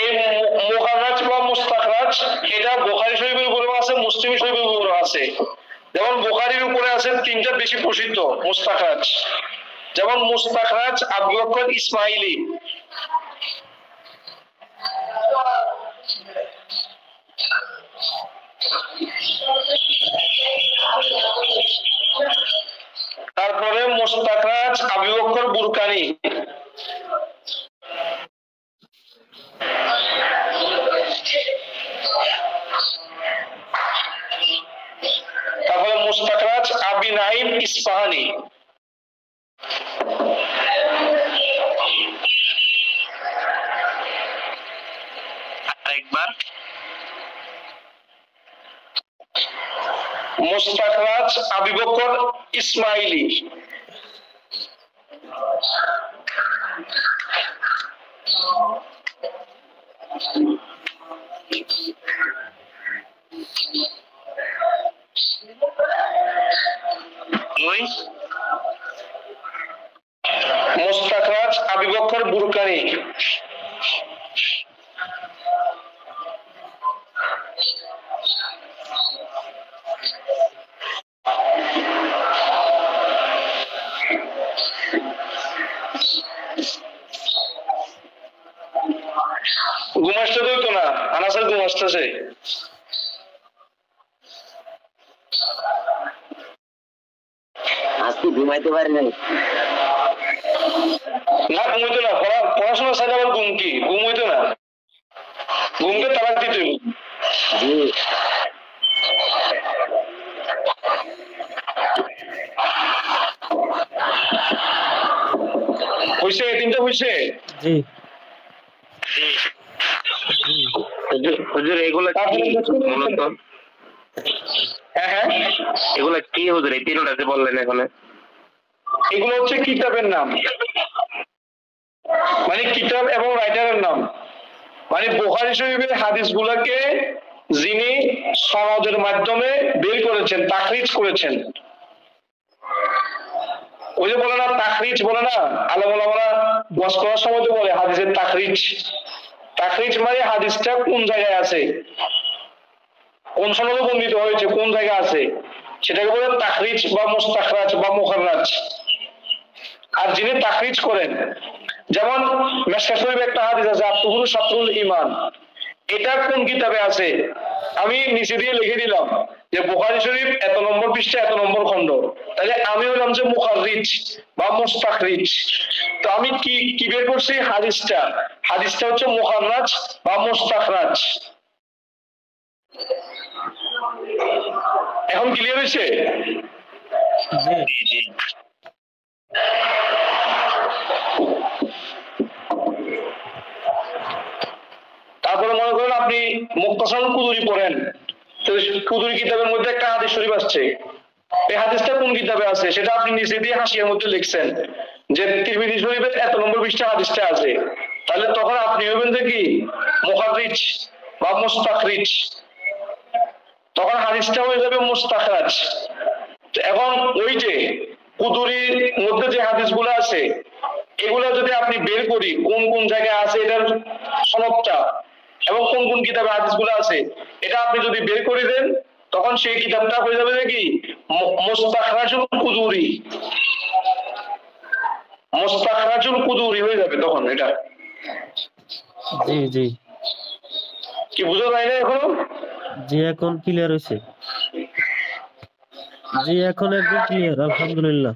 এই মুখাররাজ বা মুস্তাখরাজ এটা বুখারী শরীফের উপরে আছে, মুসলিম শরীফের উপরে আছে। যেমন বুখারীর উপরে আছে তিনটা বেশি প্রসিদ্ধ মুস্তাখরাজ, যেমন মুস্তাখরাজ আবু বকর ইসমাইলি, আবি নাঈম ইসফাহানি। একবার মুস্তাখরাজ আবি বকর ইসমাইলি। মুস্তাখরাজ আবি বকর বুরকানি। ঘুমাসতে তো না, আনাসের ঘুমাসতেছে। আজকে ঘুমাইতে পারি নাই। না ঘুমাইতো না, পড়াশোনার সাথে আবার ঘুম কি? ঘুম হইতো না, ঘুমকে তালাক দিতে হইব। জি হইছে, তিনটা হইছে। জি হুজুর এগুলা কি মূলত? হ্যাঁ হ্যাঁ, এগুলা কি হুজুর এই তিনটা যে বললেন এখানে? এগুলো হচ্ছে কিতাবের নাম, মানে কিতাব এবং রাইটারের নাম। মানে বুখারী শরীফের হাদিস গুলাকে যিনি সনদের মাধ্যমে বের করেছেন, তাখরিজ করেছেন। ওই যে বলে না তাখরিজ, বলে না আলেম ওলামারা ওয়াজ করার সময় তো বলে হাদিসের তাখরিজ। তাখরিজ মানে হাদিসটা কোন জায়গায় আছে, কোন সনদে বর্ণিত হয়েছে, কোন জায়গায় আছে, সেটাকে বলে তাখরিজ বা মুস্তাখরাজ বা মুখাররাজ। আর যিনি তাখরিজ করেন, যেমন মিশকাত শরীফে একটা হাদিস আছে আত-তুহুরু শাতরুল ঈমান, এটা কোন কিতাবে আছে? আমি নিচে দিয়ে লিখে দিলাম যে বুখারী শরীফ এত নম্বর পৃষ্ঠা এত নম্বর খণ্ড, তাহলে আমি হলাম যে মুখাররিজ বা মুস্তাখরিজ। তো আমি কি বের করছি? হাদিসটা হচ্ছে মুখাররাজ বা মুস্তাখরাজ। এখন ক্লিয়ার হয়েছে? তারপরে মনে করেন আপনি মুক্তাসার কুদুরি পড়েন, তো কুদুরি কিতাবের মধ্যে একটা হাদিস শরীফ আসছে, এই হাদিসটা কোন কিতাবে আছে সেটা আপনি নিচে দিয়ে হাসিয়ার মধ্যে লিখছেন যে তিরমিজি শরীফের এত নম্বর পৃষ্ঠা হাদিসটা আছে, তাহলে তখন আপনি হবেন যে কি মুখাররিজ বা মুস্তাখরিজ, তখন হাদিসটা হয়ে যাবে মুস্তাখরাজ। এখন ওই যে কুদুরির মধ্যে যে হাদিসগুলো আছে এগুলা যদি আপনি বের করি কোন কোন জায়গায় আছে এটার সনদটা এবং কোন কোন কিতাবে হাদিসগুলো আছে, এটা আপনি যদি বের করে দেন তখন সেই কিতাবটা হয়ে যাবে কি মুস্তাখরাজুল কুদুরি। মুস্তাখরাজুল কুদুরি হয়ে যাবে তখন। এটা জি জি কি বুঝা যায় না এখনো? জি এখন ক্লিয়ার হয়েছে। জি এখন একদম ক্লিয়ার, আলহামদুলিল্লাহ।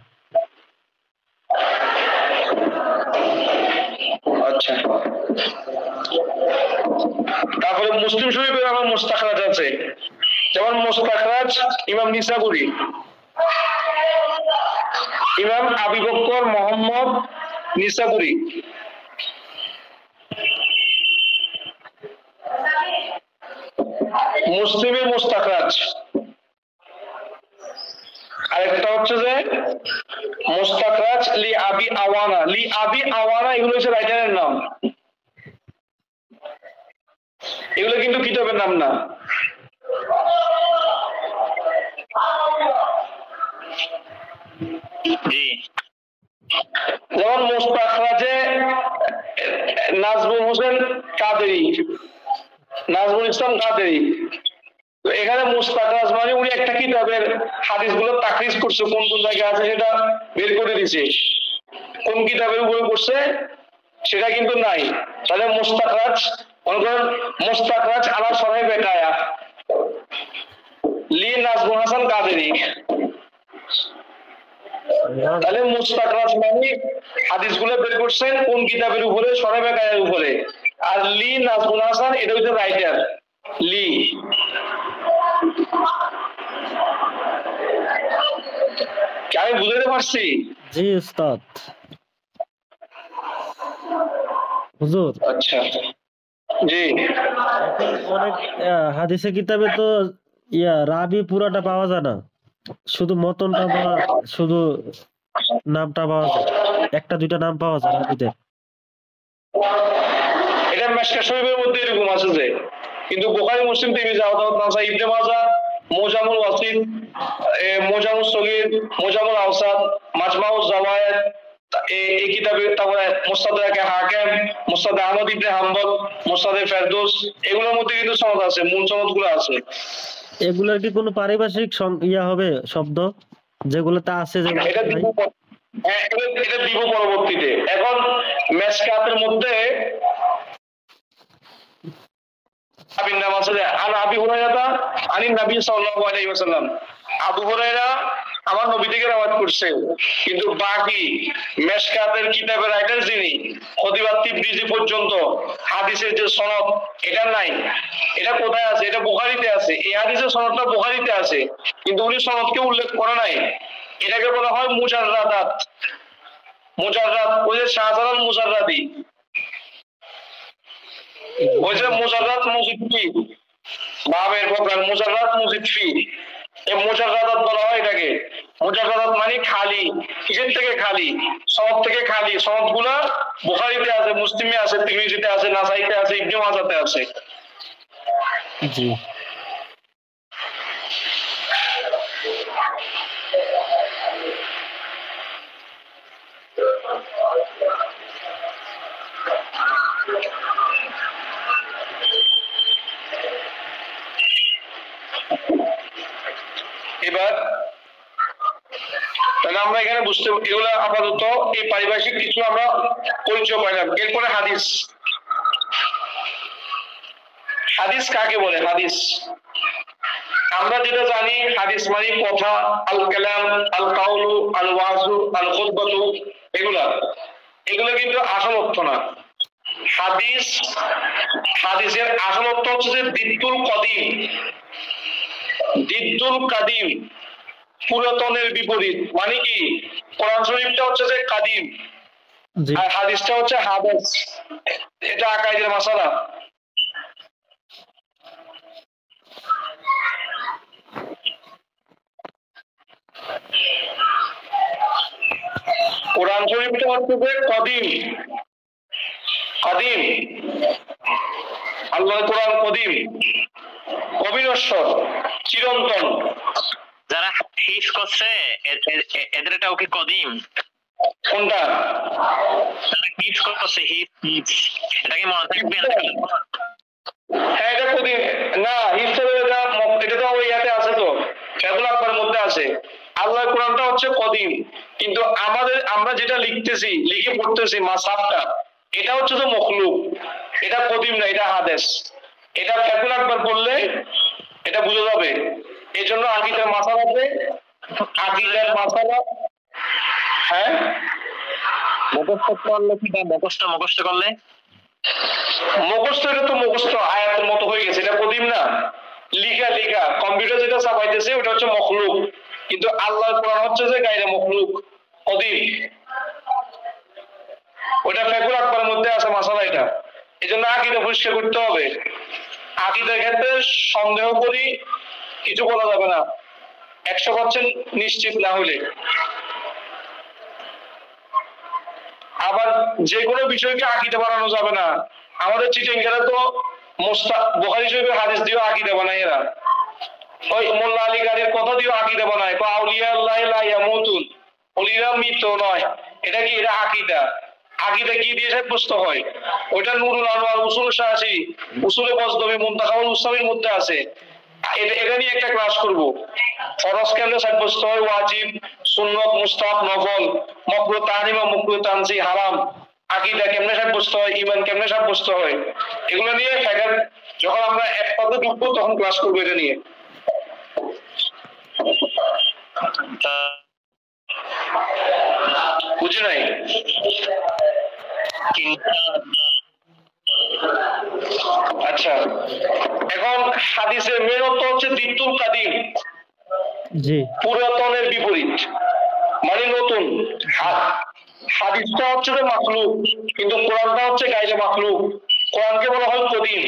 আচ্ছা, তারপরে মুসলিম শরীফের আমার মুস্তাখরাজ আছে, যেমন মুস্তাখরাজ ইমাম নিসাবুরি, ইমাম আবি বকর মোহাম্মদ নিসাবুরি। মুসলিমের মুস্তাখরাজ। আরেকটা হচ্ছে যে মুস্তাখরাজ লি আবি আওয়ানা। লি আবি আওয়ানা এগুলো হচ্ছে রাইটারের নাম, এগুলো কিন্তু কিতাবের নাম না। যেমন মুস্তাখরাজে নাজমুল হোসেন কাদেরী, নাজমুল ইসলাম কাদেরী, তো এখানে মুস্তাখরাজ মানে উনি একটা কিতাবের হাদিসগুলো তাখরিজ করছে, কোন কোন জায়গায় আছে সেটা বের করে দিয়েছে, কোন কিতাবের উপরে করছে সেটা কিন্তু নাই। তাহলে মুস্তাখরাজ মনে করেন মুস্তাখরাজ আলা শরহে বেকায়া লি নাজমুল হাসান কাদেরী, তাহলে মুস্তাখরাজ মানে হাদিসগুলো বের করছেন কোন কিতাবের উপরে, শরহে বেকায়ার উপরে। আর লি নাজমুল হাসান এটা হচ্ছে রাইটার লি। কি আমি বুঝাতে পারছি? জি উস্তাদ। হুজুর আচ্ছা, জি এখন অনেক হাদিসের কিতাবে তো রাবি পুরাটা পাওয়া যায় না, শুধু মতনটা বা শুধু নামটা পাওয়া যায়, একটা দুইটা নাম পাওয়া যায় রাবিতে। এটা মিশকাত শরীফের মধ্যে এরকম আছে যে, কিন্তু বুখারী, মুসলিম, তিরমিজি, আবু দাউদ, নাসাই, ইবনে মাজাহ, মুজামুল ওয়াসিত, মুজামুস সগীর, মুজামুল আওসাত, মাজমাউজ জাওয়ায়েদ, এই কিতাবে, তারপরে মুস্তাদরাক হাকিম, মুস্তাদ আহমদ ইবনে হাম্বল, মুস্তাদে ফেরদৌস, এগুলোর মধ্যে কিন্তু সনদ আছে, মূল সনদগুলো আছে। এগুলার কি কোনো পারিভাষিক হবে শব্দ যেগুলোতে আছে যেগুলো এটা দিব, হ্যাঁ এটা দিব পরবর্তীতে। এখন মিশকাতের মধ্যে আবিন নাম আছে যে আন আবি হুরায়রা আনিন নবী সাল্লাল্লাহু আলাইহি ওয়াসাল্লাম। আবু হুরায়রা আমার নবী থেকে রওয়ায়াত করছে, কিন্তু বাকি মিশকাতের কিতাবের রাইটার যিনি খতিব তিবরিজি পর্যন্ত হাদিসের যে সনদ এটা নাই। এটা কোথায় আছে? এটা বুখারীতে আছে। এই হাদিসের সনদটা বুখারীতে আছে, কিন্তু উনি সনদকে উল্লেখ করে নাই। এটাকে বলা হয় মুজাররাদাত। মুজাররাদ ওই যে শাহজালাল মুজাররাদি, ওই যে মুজাররাদ মুজিদফি বাবের প্রকার, মুজাররাদ মুজিদফি, এই মুজাররাদাত বলা হয় এটাকে। মুজাররাদাত মানে খালি, কিসের থেকে খালি? সনদ থেকে খালি। সনদগুলা বুখারীতে আছে, মুসলিমে আছে, তিরমিজিতে আছে, নাসাইতে আছে, ইবনে মাজাহতে আছে। জি এবার তাহলে আমরা এখানে বুঝতে, এগুলা আপাতত এই পারিভাষিক কিছু আমরা পরিচয় পাইলাম। এরপরে হাদিস। হাদিস কাকে বলে? হাদিস আমরা যেটা জানি, হাদিস মানে কথা, আল কালাম, আল কাউলু, আল ওয়াজু, আল খুতবাতু, এগুলা কিন্তু আসল অর্থ না। হাদিস, হাদিসের আসল অর্থ হচ্ছে যে দিদ্দুল কদিম। দিদ্দুল কাদিম, পুরাতনের বিপরীত। মানে কি? কোরআন শরীফটা হচ্ছে যে কাদিম, জি আর হাদিসটা হচ্ছে হাদিস। এটা আকাইদের মাসালা। কোরআন শরীফটা হচ্ছে যে কদিম, কদিম। আল্লাহর কোরআন কদিম, অবিনশ্বর, চিরন্তন। যারা হিফজ করছে এদের এটাও কি কদিম? কোনটা? যারা হিফজ করছে হিফজ, এটা কি মনে থাকবে? হ্যাঁ এটা কদিম না, হিফজের এটা তো ওই ইয়াতে আছে, তো ফেদুল আকবরের মধ্যে আছে। আল্লাহর কোরআনটা হচ্ছে কদিম, কিন্তু আমরা যেটা লিখতেছি, লিখে পড়তেছি মাসাফটা, এটা হচ্ছে তো মখলুক। এটা কদিম না, এটা হাদিস। এটা ফেদুল আকবর বললে এটা বুঝা যাবে। এই জন্য আকিদার মাসালাতে, আকিদার মাসালা, হ্যাঁ মুখস্থ করলে কি মুখস্থ করলে মুখস্থ, এটা তো মুখস্থ আয়াতের মতো হয়ে গেছে, এটা কদিম না। লিখা লিখা কম্পিউটার যেটা চাপাইতেছে ওটা হচ্ছে মখলুক, কিন্তু আল্লাহর কোরআন হচ্ছে যে গায়রে মখলুক, কদিম। ওটা ফেকুল আকবরের মধ্যে আছে মাসালা এটা। এই জন্য আকিদা পরিষ্কার করতে হবে। আকিদার ক্ষেত্রে সন্দেহ করি কিছু বলা যাবে না 100% নিশ্চিত না হলে। আবার যে কোনো বিষয়কে আকিদা বানানো যাবে না। আমাদের চিটিংকারা তো বুখারী শরীফের হাদিস দিয়েও আকিদা বানায় এরা। ওই মোল্লা আলী গাড়ির কথা দিয়েও আকিদা বানায়, আউলিয়া আল্লাহ লা ইয়ামুতুন, ওলিরা মৃত নয়। এটা কি? এটা আকিদা। আকিদা কি দিয়ে সাব্যস্ত হয়? ওইটা নুরুল আনোয়ার, উসুল শাহী, উসুলে বজদবি, মুনতাখাউল উসতামির মধ্যে আছে। এটা নিয়ে একটা ক্লাস করব। ফরজ কেমনে সাব্যস্ত হয়, ওয়াজিব, সুন্নত, মুস্তাহাব, নফল, মাকরুহ তাহরিম, মাকরুহ তানজি, হারাম। আকীদা কেমনে সাব্যস্ত হয়, ঈমান কেমনে সাব্যস্ত হয়, এগুলো নিয়ে ফিকহ যখন আমরা এক পথে ঢুকবো তখন ক্লাস করব এটা নিয়ে। বুঝি নাই? আচ্ছা, এখন হাদিসের মেন অর্থ হচ্ছে দিদ্দুল কাদিম, জি পুরাতনের বিপরীত। মানে নতুন। হাদিসটা হচ্ছে যে মাখলুক, কিন্তু কোরআনটা হচ্ছে গায়রে মাখলুক। কোরআনকে বলা হয় কদিম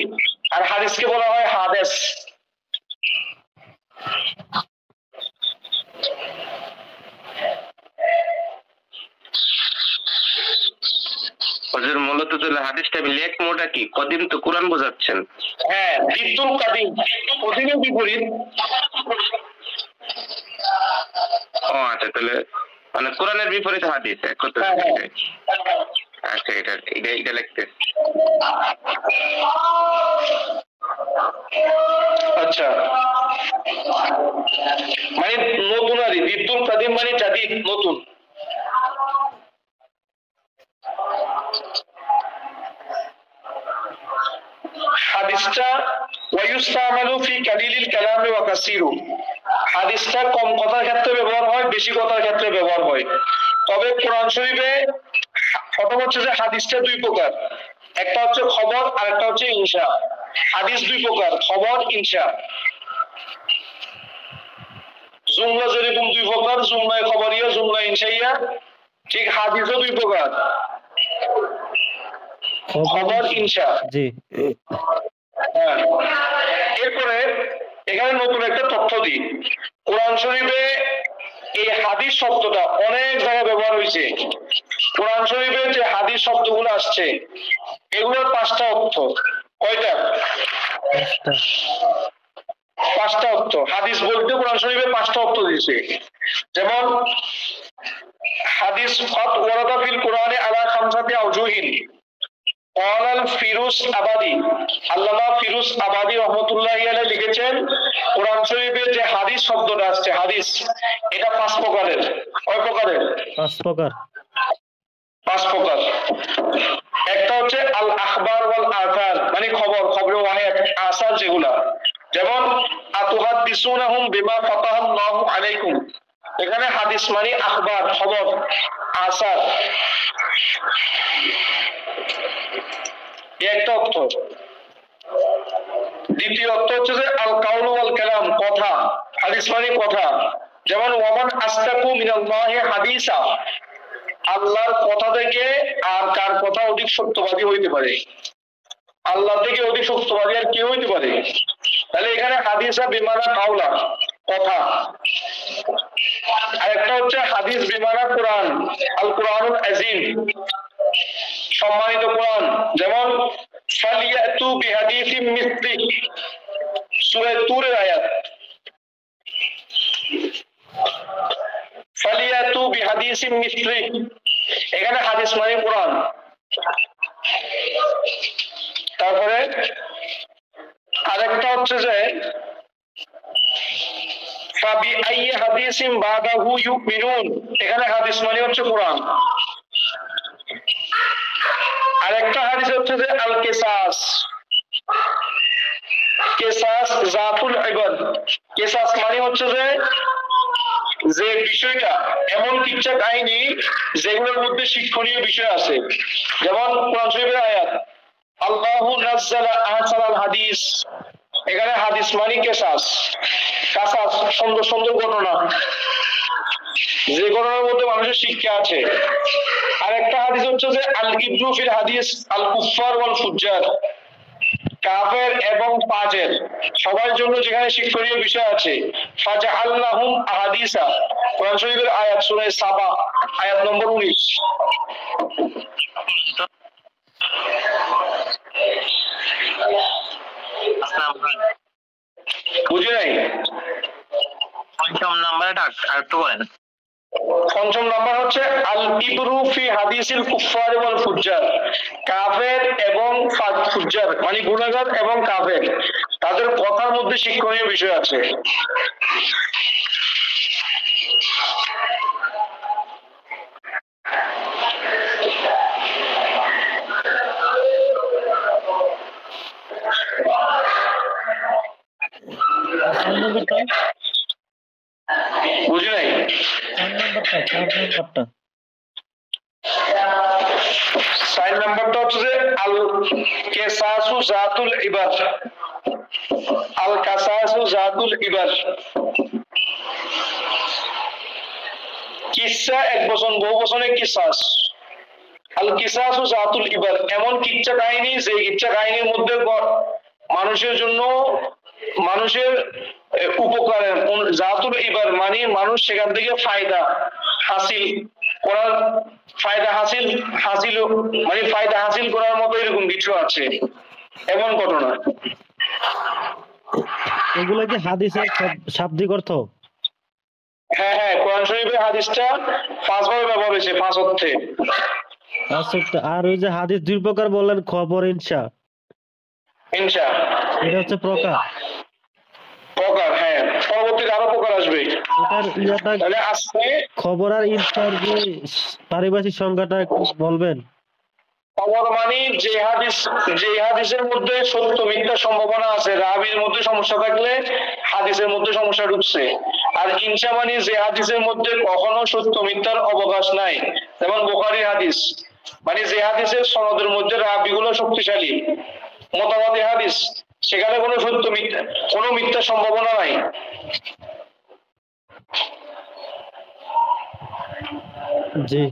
আর হাদিসকে বলা হয় হাদেস। হুজুর মূলত তাহলে হাদিসটা লেখ মোটা কি কদিম তো কোরআন বোঝাচ্ছেন? হ্যাঁ, বিদ্যুল কাদিম, কদিমের বিপরীত। ও আচ্ছা, তাহলে মানে কোরআনের বিপরীত হাদিস এক কথা। আচ্ছা, এটা লিখতে। আচ্ছা, মানে নতুন আর বিদ্যুল কাদিম মানে জাদিদ, নতুন। হাদিসটা ওয়ায়ুস্তামালু ফি কালিলিল কালামি ওয়া কাসীরু, হাদিসটা কম কথার ক্ষেত্রে ব্যবহার হয়, বেশি কথার ক্ষেত্রে ব্যবহার হয়। তবে কোরআন শরীফে প্রথম হচ্ছে যে হাদিসটা দুই প্রকার, একটা হচ্ছে খবর আর একটা হচ্ছে ইনশা। হাদিস দুই প্রকার, খবর, ইনশা। জুমলা যেরকম দুই প্রকার, জুমলায় খবরিয়া, জুমলা ইনশাইয়া, ঠিক হাদিসও দুই প্রকার, খবর, ইনশা। জি। হ্যাঁ, এরপরে এখানে নতুন একটা তথ্য দিই। কোরআন শরীফে এই হাদিস শব্দটা অনেক জায়গায় ব্যবহার হয়েছে। কোরআন শরীফে যে হাদিস শব্দগুলো আসছে এগুলোর 5টা অর্থ। কয়টা? 5টা অর্থ। হাদিস বলতে কোরআন শরীফে 5টা অর্থ দিয়েছে। যেমন হাদিস কত ওয়ারাদা ফিল কোরআনে আলা খামসাতি আওজুহিন। ক্বালাল ফিরুস আবাদি, আল্লামা ফিরুস আবাদি রাহমাতুল্লাহি আলাইহি লিখেছেন কোরআন শরীফে যে হাদিস শব্দটা আসছে, হাদিস এটা 5 প্রকারের। কয় প্রকারের? 5 প্রকার। 5 প্রকার। একটা হচ্ছে আল আখবার ওয়াল আসার, মানে খবর, খবরে ওয়াহিদ, আসার যেগুলা। যেমন আতুহাদ্দিসুনাহুম বিমা ফাতাহাল্লাহু আলাইকুম, এখানে হাদিস মানে আখবার, খবর, আসার, একটা অর্থ। দ্বিতীয় অর্থ হচ্ছে যে আল কাউলু ওয়াল কালাম, কথা, হাদিস মানে কথা। যেমন ওয়ামান আস্তাকু মিনাল্লাহি হাদিসা, আল্লাহর কথা থেকে আর কার কথা অধিক সত্যবাদী হইতে পারে? আল্লাহ থেকে অধিক সত্যবাদী আর কি হইতে পারে? তাহলে এখানে হাদিসা বিমানা কাউলা, কথা। আর একটা হচ্ছে হাদিস বিমানা কোরআন, আল কোরআনুল আযীম, সম্মানিত কোরআন। যেমন ফালিয়াতু বিহাদিসিম মিসলি, সূরা তুরের আয়াত, ফালিয়াতু বিহাদিসিম মিসলি, এখানে হাদিস মানে কোরআন। তারপরে আরেকটা হচ্ছে যে ফাবি আইয়ি হাদিসিম বাদাহু ইউমিনুন, এখানে হাদিস মানে হচ্ছে কোরআন। আরেকটা হাদিস হচ্ছে যে আল কিসাস, কিসাস জাতুল ইবাদ, কিসাস মানে হচ্ছে যে বিষয়টা এমন কিচ্ছা কাহিনী যেগুলোর মধ্যে শিক্ষণীয় বিষয় আছে। যেমন কোরআন শরীফের আয়াত আল্লাহু নাযালা আহসানাল হাদিস, এখানে হাদিস মানে কিসাস, কাসাস, সুন্দর সুন্দর ঘটনা, যে ঘটনার মধ্যে মানুষের শিক্ষা আছে। আর একটা হাদিস হচ্ছে যে আল ইবরু ফিল হাদিস আল কুফার ওয়াল ফুজ্জার, কাফের এবং ফাজের সবার জন্য যেখানে শিক্ষণীয় বিষয় আছে। ফাজআলনাহুম আহাদিসা, কোরআন শরীফের আয়াত সূরা সাবা আয়াত নম্বর 19। বুঝে নাই? পঞ্চম নাম্বারটা আরেকটু বলেন। পঞ্চম নাম্বার হচ্ছে আল ইবরু ফি হাদিসিল কুফার ওয়াল ফুজ্জার, কাফের এবং ফুজ্জার মানে গুনাহগার এবং কাফের, তাদের কথার মধ্যে শিক্ষণীয় বিষয় আছে। বুঝি নাই? 4 নাম্বারটা হচ্ছে যে আল কিসাসু জাতুল ইবাদ, আল কাসাসু জাতুল ইবাদ, কিসসা এক বচন, বহু বচনে কিসাস। আল কিসাসু জাতুল ইবার, এমন কিচ্ছা কাহিনী যে কিচ্ছা কাহিনীর মধ্যে মানুষের জন্য মানুষের উপকার, জাতুল ইবার মানে মানুষ সেখান থেকে ফায়দা হাসিল করার, ফায়দা হাসিল হাসিল মানে ফায়দা হাসিল করার মতো এরকম কিছু আছে, এমন ঘটনা। এগুলো কি হাদিসের শাব্দিক অর্থ? হ্যাঁ হ্যাঁ, কোরআন শরীফে হাদিসটা 5 ভাবে ব্যবহার হয়েছে, 5 অর্থে। আচ্ছা, আর ওই যে হাদিস 2 প্রকার বললেন, খবর, ইনশা, ইনশা এটা হচ্ছে প্রকার। প্রকার, হ্যাঁ, পরবর্তীতে আরো প্রকার আসবে। এটার ইয়াটা তাহলে আজকে খবর আর ইনশার যে পারিভাষিক সংজ্ঞাটা একটু বলবেন? খবর মানে যে হাদিসের মধ্যে সত্য মিথ্যা সম্ভাবনা আছে, রাবির মধ্যে সমস্যা থাকলে হাদিসের মধ্যে সমস্যা ঢুকছে। আর ইনশা মানে যে হাদিসের মধ্যে কখনো সত্য মিথ্যার অবকাশ নাই, যেমন বুখারীর হাদিস, মানে যে হাদিসের সনদের মধ্যে রাবিগুলো শক্তিশালী, মতবাদী হাদিস, সেখানে কোনো সত্য মিথ্যা, কোনো মিথ্যা সম্ভাবনা নাই। জি।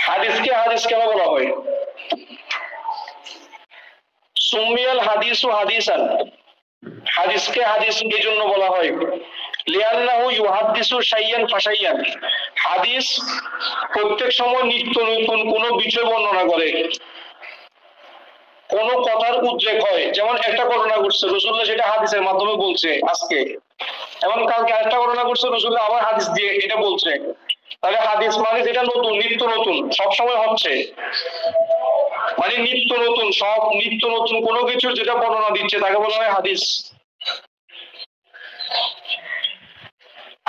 হাদিসকে হাদিস কেন বলা হয়? সুমিয়াল হাদিসু হাদিসান, হাদিসকে হাদিস এই জন্য বলা হয় লিআন্নাহু ইউহাদ্দিসু শাইয়ান ফাশাইয়ান, হাদিস প্রত্যেক সময় নিত্য নতুন কোন বিষয় বর্ণনা করে, কোন কথার উদ্রেক হয়। যেমন একটা ঘটনা ঘটছে, রাসূলুল্লাহ সেটা হাদিসের মাধ্যমে বলছে আজকে, এবং কালকে আরেকটা ঘটনা ঘটছে, রাসূলুল্লাহ আবার হাদিস দিয়ে এটা বলছে। তাহলে হাদিস মানে যেটা নতুন, নিত্য নতুন, সব সময় হচ্ছে, মানে নিত্য নতুন, সব নিত্য নতুন কোনো কিছু যেটা বর্ণনা দিচ্ছে তাকে বলা হয় হাদিস।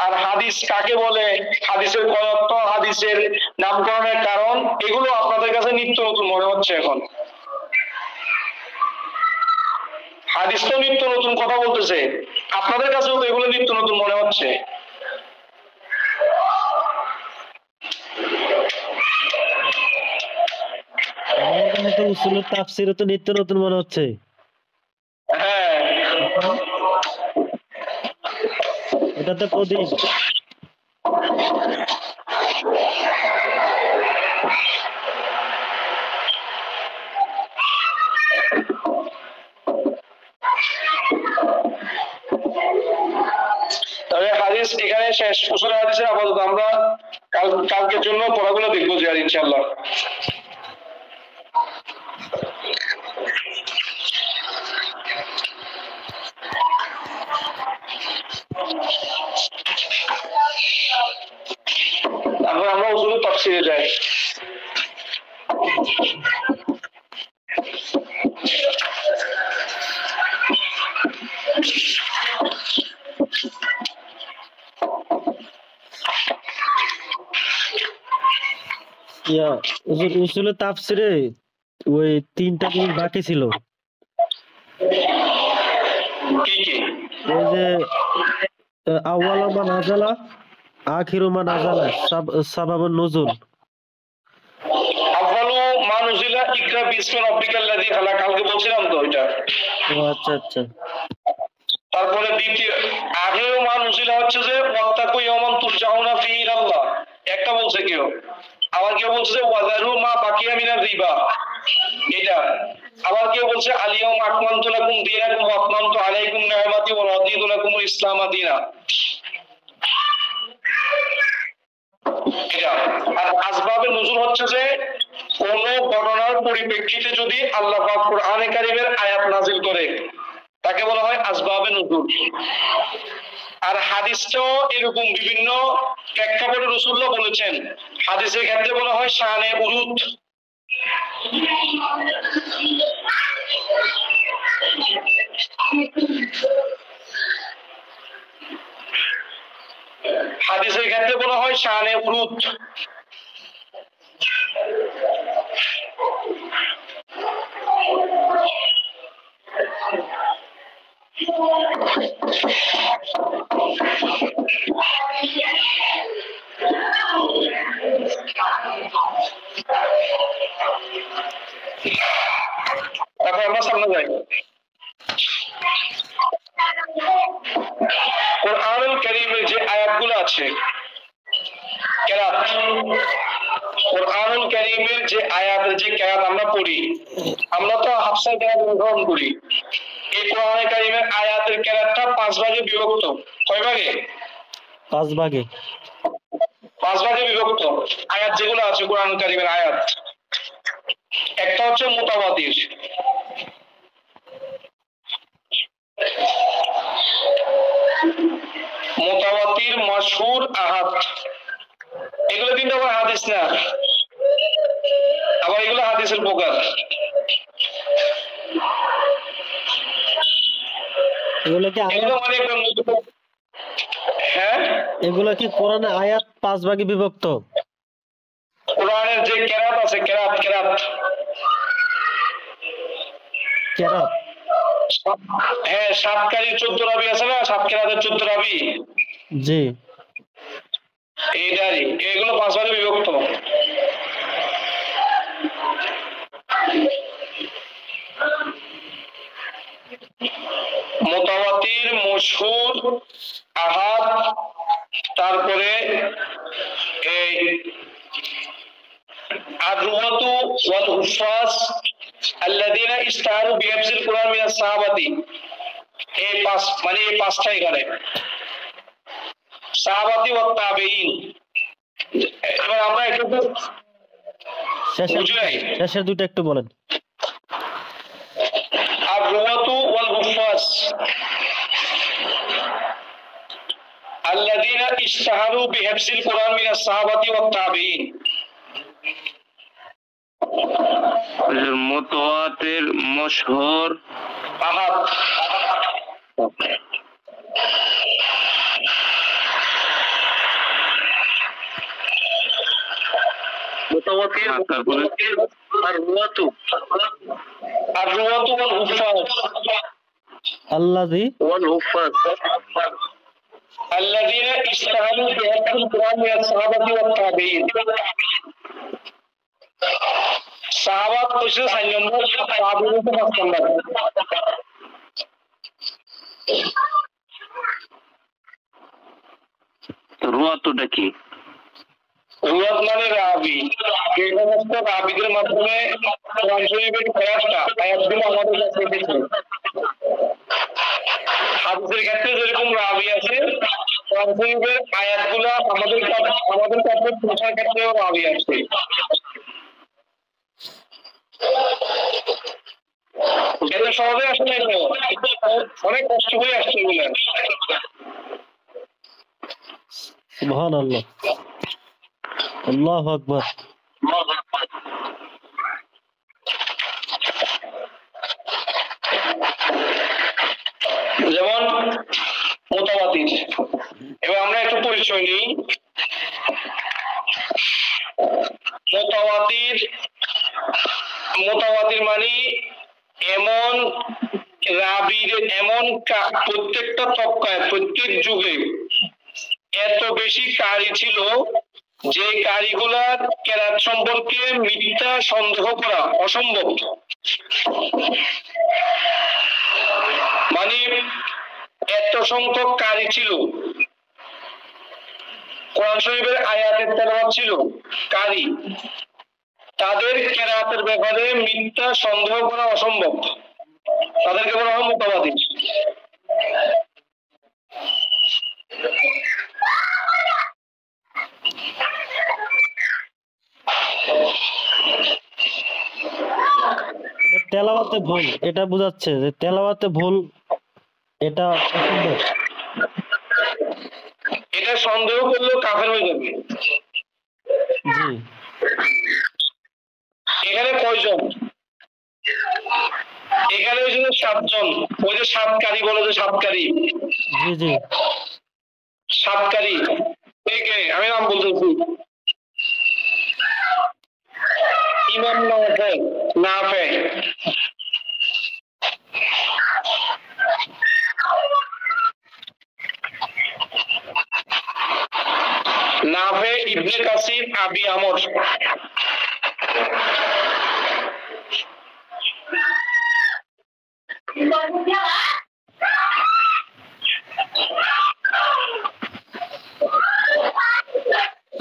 আর হাদিস কাকে বলে, হাদিসের কয়ত্ব, হাদিসের নামকরণের কারণ, এগুলো আপনাদের কাছে নিত্য নতুন মনে হচ্ছে এখন। হাদিস তো নিত্য নতুন কথা বলতেছে, আপনাদের কাছেও তো এগুলো নিত্য নতুন মনে হচ্ছে। আমার কাছে তো উসুলুত তাফসীরও তো নিত্য নতুন মনে হচ্ছে। হ্যাঁ, এটা তো প্রদীপ। তবে হাদিস এখানে শেষ, উসুল হাদিসের আপাতত আমরা কালকের জন্য পড়াগুলো দেখবো যে, আর ইনশাআল্লাহ। তারপর আমরা উসুল তাফসীরে যাই। উসুলের তাফসীরে ওই 3টা জিনিস বাকি ছিল। কি কি? ওই যে আউয়ালু মা নাযালা, আখিরু মা নাযালা, সাবাবুন নুজুল। আফালু মা নুজিলা ইকরা বিসমি রাব্বিকাল্লাযী খালাক, কালকে বলছিলাম তো এটা। ও আচ্ছা আচ্ছা। তারপরে দ্বিতীয় আখিরু মা নুজিলা হচ্ছে যে ওয়াত্তাকু ইয়াওমান তুরজাউনা ফীহি ইলাল্লাহ, একটা বলছে কেউ, আবার কেউ বলছে যে ওয়াজারু মা বাকিয়া মিনার রিবা, এটা। আবার কেউ বলছে আলিয়াউমা আকমালতু লাকুম দীনাকুম ওয়া আতমামতু আলাইকুম নি'মাতি ওয়া রাদিতু লাকুমুল ইসলামা দীনা, এটা। আর আসবাবে নুজুল হচ্ছে যে কোন ঘটনার পরিপ্রেক্ষিতে যদি আল্লাহ পাক কোরআনে কারীমের আয়াত নাযিল করে তাকে বলা হয় আসবাবে নুজুল। আর হাদিসটাও এরকম বিভিন্ন প্রেক্ষাপটে রাসূলুল্লাহ বলেছেন, হাদিসের ক্ষেত্রে বলা হয় শানে উরুদ। হাদিসের ক্ষেত্রে বলা হয় শানে উরুদ। এখন আমরা সামনে যাই। কোরআনুল কারীমের যে আয়াতগুলো আছে কেরাত, কোরআনুল কারীমের যে আয়াতের যে কেরাত আমরা পড়ি, আমরা তো হাফসা কেরাত গ্রহণ করি। এই কোরআনুল কারীমের আয়াতের কেরাতটা 5 ভাগে বিভক্ত। কয় ভাগে? 5 ভাগে। 5 ভাগে বিভক্ত আয়াত যেগুলো আছে কোরআনুল কারীমের আয়াত। একটা হচ্ছে মুতাওয়াতির, মুতাওয়াতির, মাশহুর, আহাদ। এগুলো কিন্তু আবার হাদিস না, আবার এগুলো হাদিসের প্রকার। এগুলো কি এগুলো আয়াত? মানে হ্যাঁ, এগুলো কি কোরআনে আয়াত 5 ভাগে বিভক্ত? কোরআনের যে কেরাত আছে, কেরাত কেরাত কেরাত? হ্যাঁ, 7 কারি 14 রাবি আছে না, 7 কেরাতের 14 রাবি, জি। এইটারই এগুলো 5 ভাগে বিভক্ত। মুতাওয়াতির, মাশহুর, আহাদ, তারপরে এই আরওয়াতু ওয়াল হুফাজ আল্লাযীনা ইশতাহারু বিহিফজিল কুরআন মিনাস সাহাবাতি। এই 5 মানে এই 5টা এখানে সাহাবাতি ওয়া তাবেঈন। এবার আমরা একটু শেষের দুটো একটু বলেন। আরওয়াতু ওয়াল হুফাজ আল্লাযীনা ইশতাহারু বিহিফজিল কুরআন মিনাস সাহাবাতি ওয়া তাবেঈন। মুতাওয়াতির, মাশহুর, আহাদ। মুতাওয়াতির, আরওয়াতু আরওয়াতু ওয়াল হুফাজ আল্লাযী ওয়াল হুফাজ আল্লাযীনা ইশতাহারু বিহিফজিল কুরআন মিনাস সাহাবাতি ওয়া তাবেঈন। সাহাবাত হচ্ছে 4 নম্বর, তাবেঈন হচ্ছে 5 নম্বর। রুয়াতুটা কি? রুয়াত মানে রাবি, যে সমস্ত রাবিদের মাধ্যমে কোরআন শরীফের কেরাতটা আয়াতগুলো আমাদের কাছে এসেছে। হাদিসের ক্ষেত্রে যেরকম রাবি আছে, কোরআন শরীফের আয়াতগুলো আমাদের কাছে পৌঁছার ক্ষেত্রেও রাবি আছে। এটা সহজে আসে না, তো অনেক কষ্ট করে আসছে এগুলো। সুবহানাল্লাহ, আল্লাহু আকবার। যেমন মুতাওয়াতির, এবার আমরা একটু পরিচয় নিই। মুতাওয়াতির মানে এমন রাবির, এমন প্রত্যেকটা তবকায়, প্রত্যেক যুগে এত বেশি কারি ছিল যে কারিগুলার কেরাত সম্পর্কে মিথ্যা সন্দেহ করা অসম্ভব। মানে এত সংখ্যক কারি ছিল, কোরআন শরীফের আয়াতের তেলাওয়াত ছিল কারি, তাদের কেরাতের ব্যাপারে মিথ্যা সন্দেহ করা অসম্ভব। তাদেরকে বলা হয় মুতাওয়াতির। তেলাওয়াতে ভুল, এটা বোঝাচ্ছে যে তেলাওয়াতে ভুল, এটা অসম্ভব। এটা সন্দেহ করলেও কাফের হয়ে যাবে। জি। এখানে কয়জন? এখানে হয়েছিল 7 জন। ওই যে 7 কারি বলে, যে 7 কারি, জি জি 7 কারি। আমি নাম বলতেছি, ইমাম নাফে, নাফে, নাফে ইবনে কাসির আবি আমর।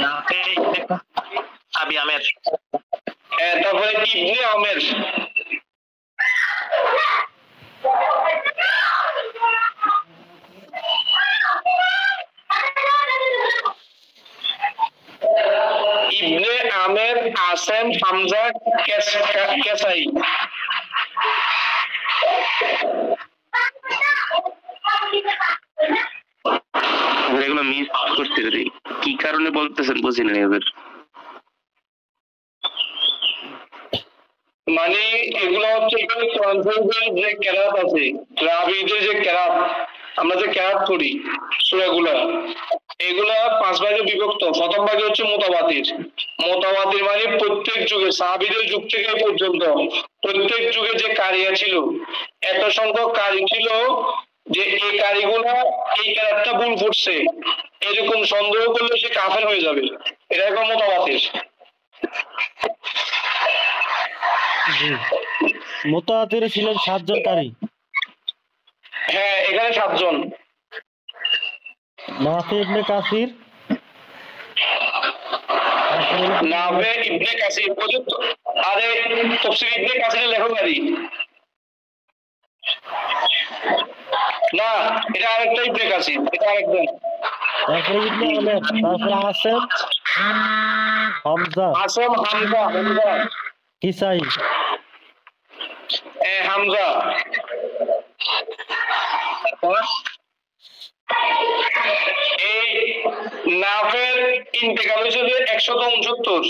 নাফে আবি আমের। তারপরে ইবনে আমের। ইবনে আমের, আসেম, হামজা, কেসাই। এগুলো মিস করতে পারি, কি কারণে বলতেছেন বুঝি না এবার। মানে এগুলো হচ্ছে যে কেরাত আছে, রাবিদের যে কেরাত, আমরা যে কেরাত করি সূরাগুলা, এগুলা 5 ভাগে বিভক্ত। প্রথম ভাগে হচ্ছে মুতাওয়াতির। মুতাওয়াতির মানে প্রত্যেক যুগে, সাহাবীদের যুগ থেকে পর্যন্ত প্রত্যেক যুগে যে কারিয়া ছিল, এত সংখ্যক কারি ছিল যে এই কারিগুলা এই কেরাতটা ভুল পড়ছে এরকম সন্দেহ করলে সে কাফের হয়ে যাবে। এটা একটা মুতাওয়াতির। মুতাওয়াতিরে ছিলেন 7 জন কারি। হ্যাঁ, এখানে 7 জন। নাফে ইবনে কাসির, নাফে ইবনে কাসির পর্যন্ত। আরে তাফসীর ইবনে কাসিরের লেখক আদি না, এটা আরেকটা ইবনে কাসির, এটা আরেকজন। তারপরে ইবনে আমের, তারপরে আসেম, হামজা, আসেম, হামজা, কিসাই, হামজা। এই নাফের ইন্তেকাল হয়েছে 169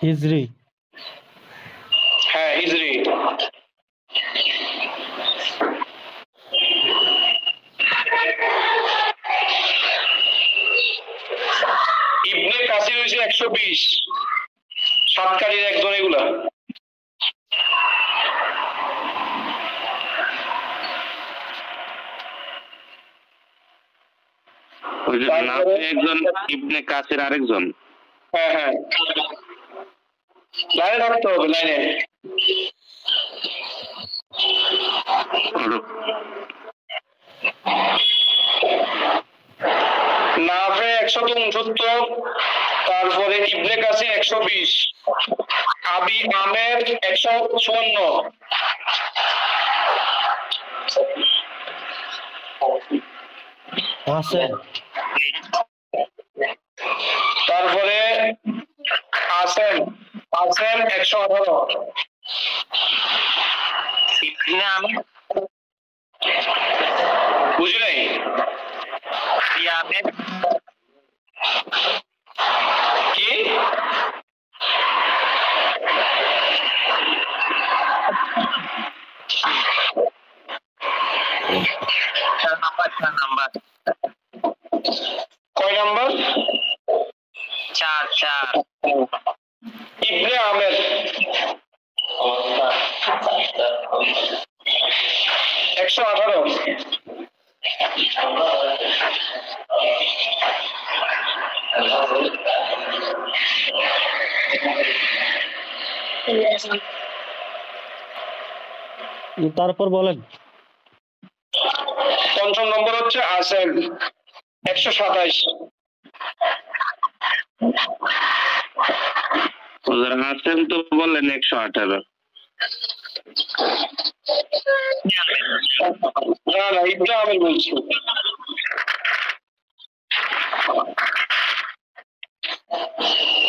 হিজরি। হ্যাঁ, হিজরি। ইবনে কাসির হয়েছে 120, সাতকারীর একজন এগুলা। ওই যে নাফে একজন, ইবনে কাসির আরেকজন। হ্যাঁ হ্যাঁ, লাইনে থাকতে হবে, লাইনে। নাফে 169, তারপরে ইবনে কাসির 120, আবি আমের 154, আসেম, তারপরে আসেম 118, ইবনে আমের, বুঝি নাই? আবি আমের, কি? নাম্বার কয় নাম্বার? 4। ইবনে আমের 118। তারপর বলেন। 5 নম্বর হচ্ছে আসেম 127। আসেম তো বললেন 118। না না, ইবনে আমের বলছি।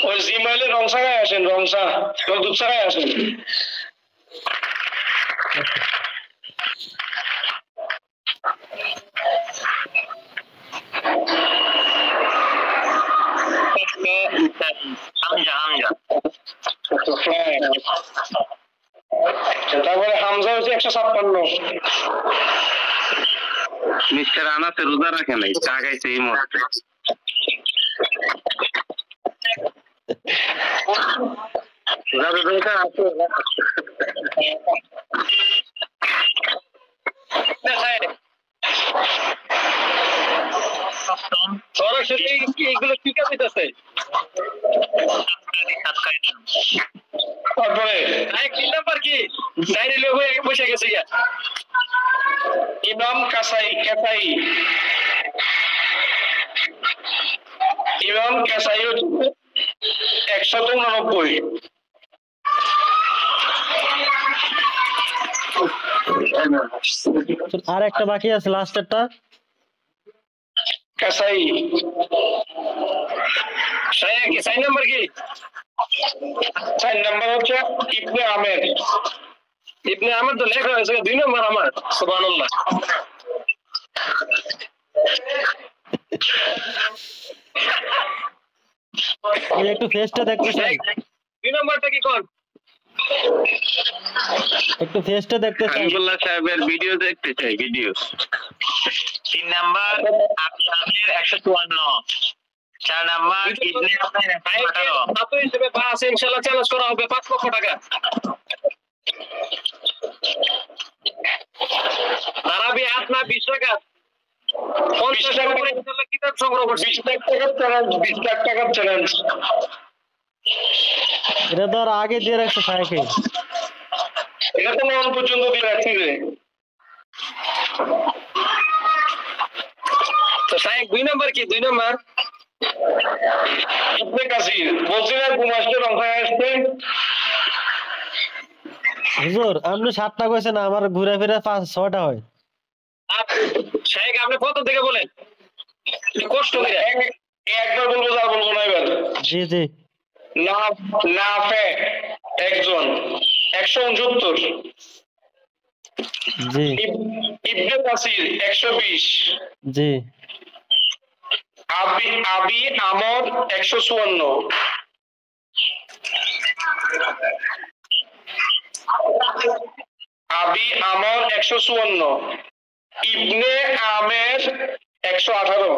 ওই জিমাইলে রংসাগায় আসেন, রংসা দুধসাগায় আসেন। তারপরে হামজা হচ্ছে 156। মিস্টার আনাসে রোজা রাখে নাই, চা খাইছে এই মুহূর্তে। আসলে এইগুলো কি কাজ হইতাছে? তারপরে তিন নাম্বার কি ডাইরি লোক হয়ে বসে গেছে গিয়া ইমাম কাসাই ইমাম কাসাই হচ্ছে 189। আর একটা বাকি আছে লাস্টেরটা কাসাই। চার নাম্বার কি? 4 নাম্বার হচ্ছে ইবনে আমের। ইবনে আমের তো লেখা হয়েছে 2 নাম্বার আমার। সুবহানাল্লাহ। একটু ফেসটা দেখতে চাই। 2 নাম্বারটা কি কোন? একটু ফেসটা দেখতে চাই। হাবিবুল্লাহ সাহেবের ভিডিও দেখতে চাই, ভিডিও। 3 নাম্বার আমির 154, 4 নাম্বার ইবনে আমের 118। ছাত্র হিসেবে পাস ইনশাআল্লাহ চ্যালেঞ্জ করা হবে 5 লক্ষ টাকা। তারাবি আপনা 20 টাকা 50 টাকা করে ইনশাআল্লাহ কিতাব সংগ্রহ করছি। 20 লাখ টাকার চ্যালেঞ্জ। এটা তো আর আগে দিয়ে রাখছে সাইকে। এটা তো মন পর্যন্ত দিয়ে রাখছি রে। তো সাহেব 2 নাম্বার কি? 2 নাম্বার ইবনে কাসির বলছি না ঘুমাসতে রংখায় আসতে। হুজুর আপনি 7টা কইছেন, আমার ঘুরে ফিরে 5-6টা হয়। সাহেব আপনি প্রথম থেকে বলেন, কষ্ট করে একবার বলবো, আর বলবো না এবার। জি জি নাফে একজন 169। জি ইবনে কাসির 120। জি আবি আমর 154। আবি আমর 154। ইবনে আমের 118।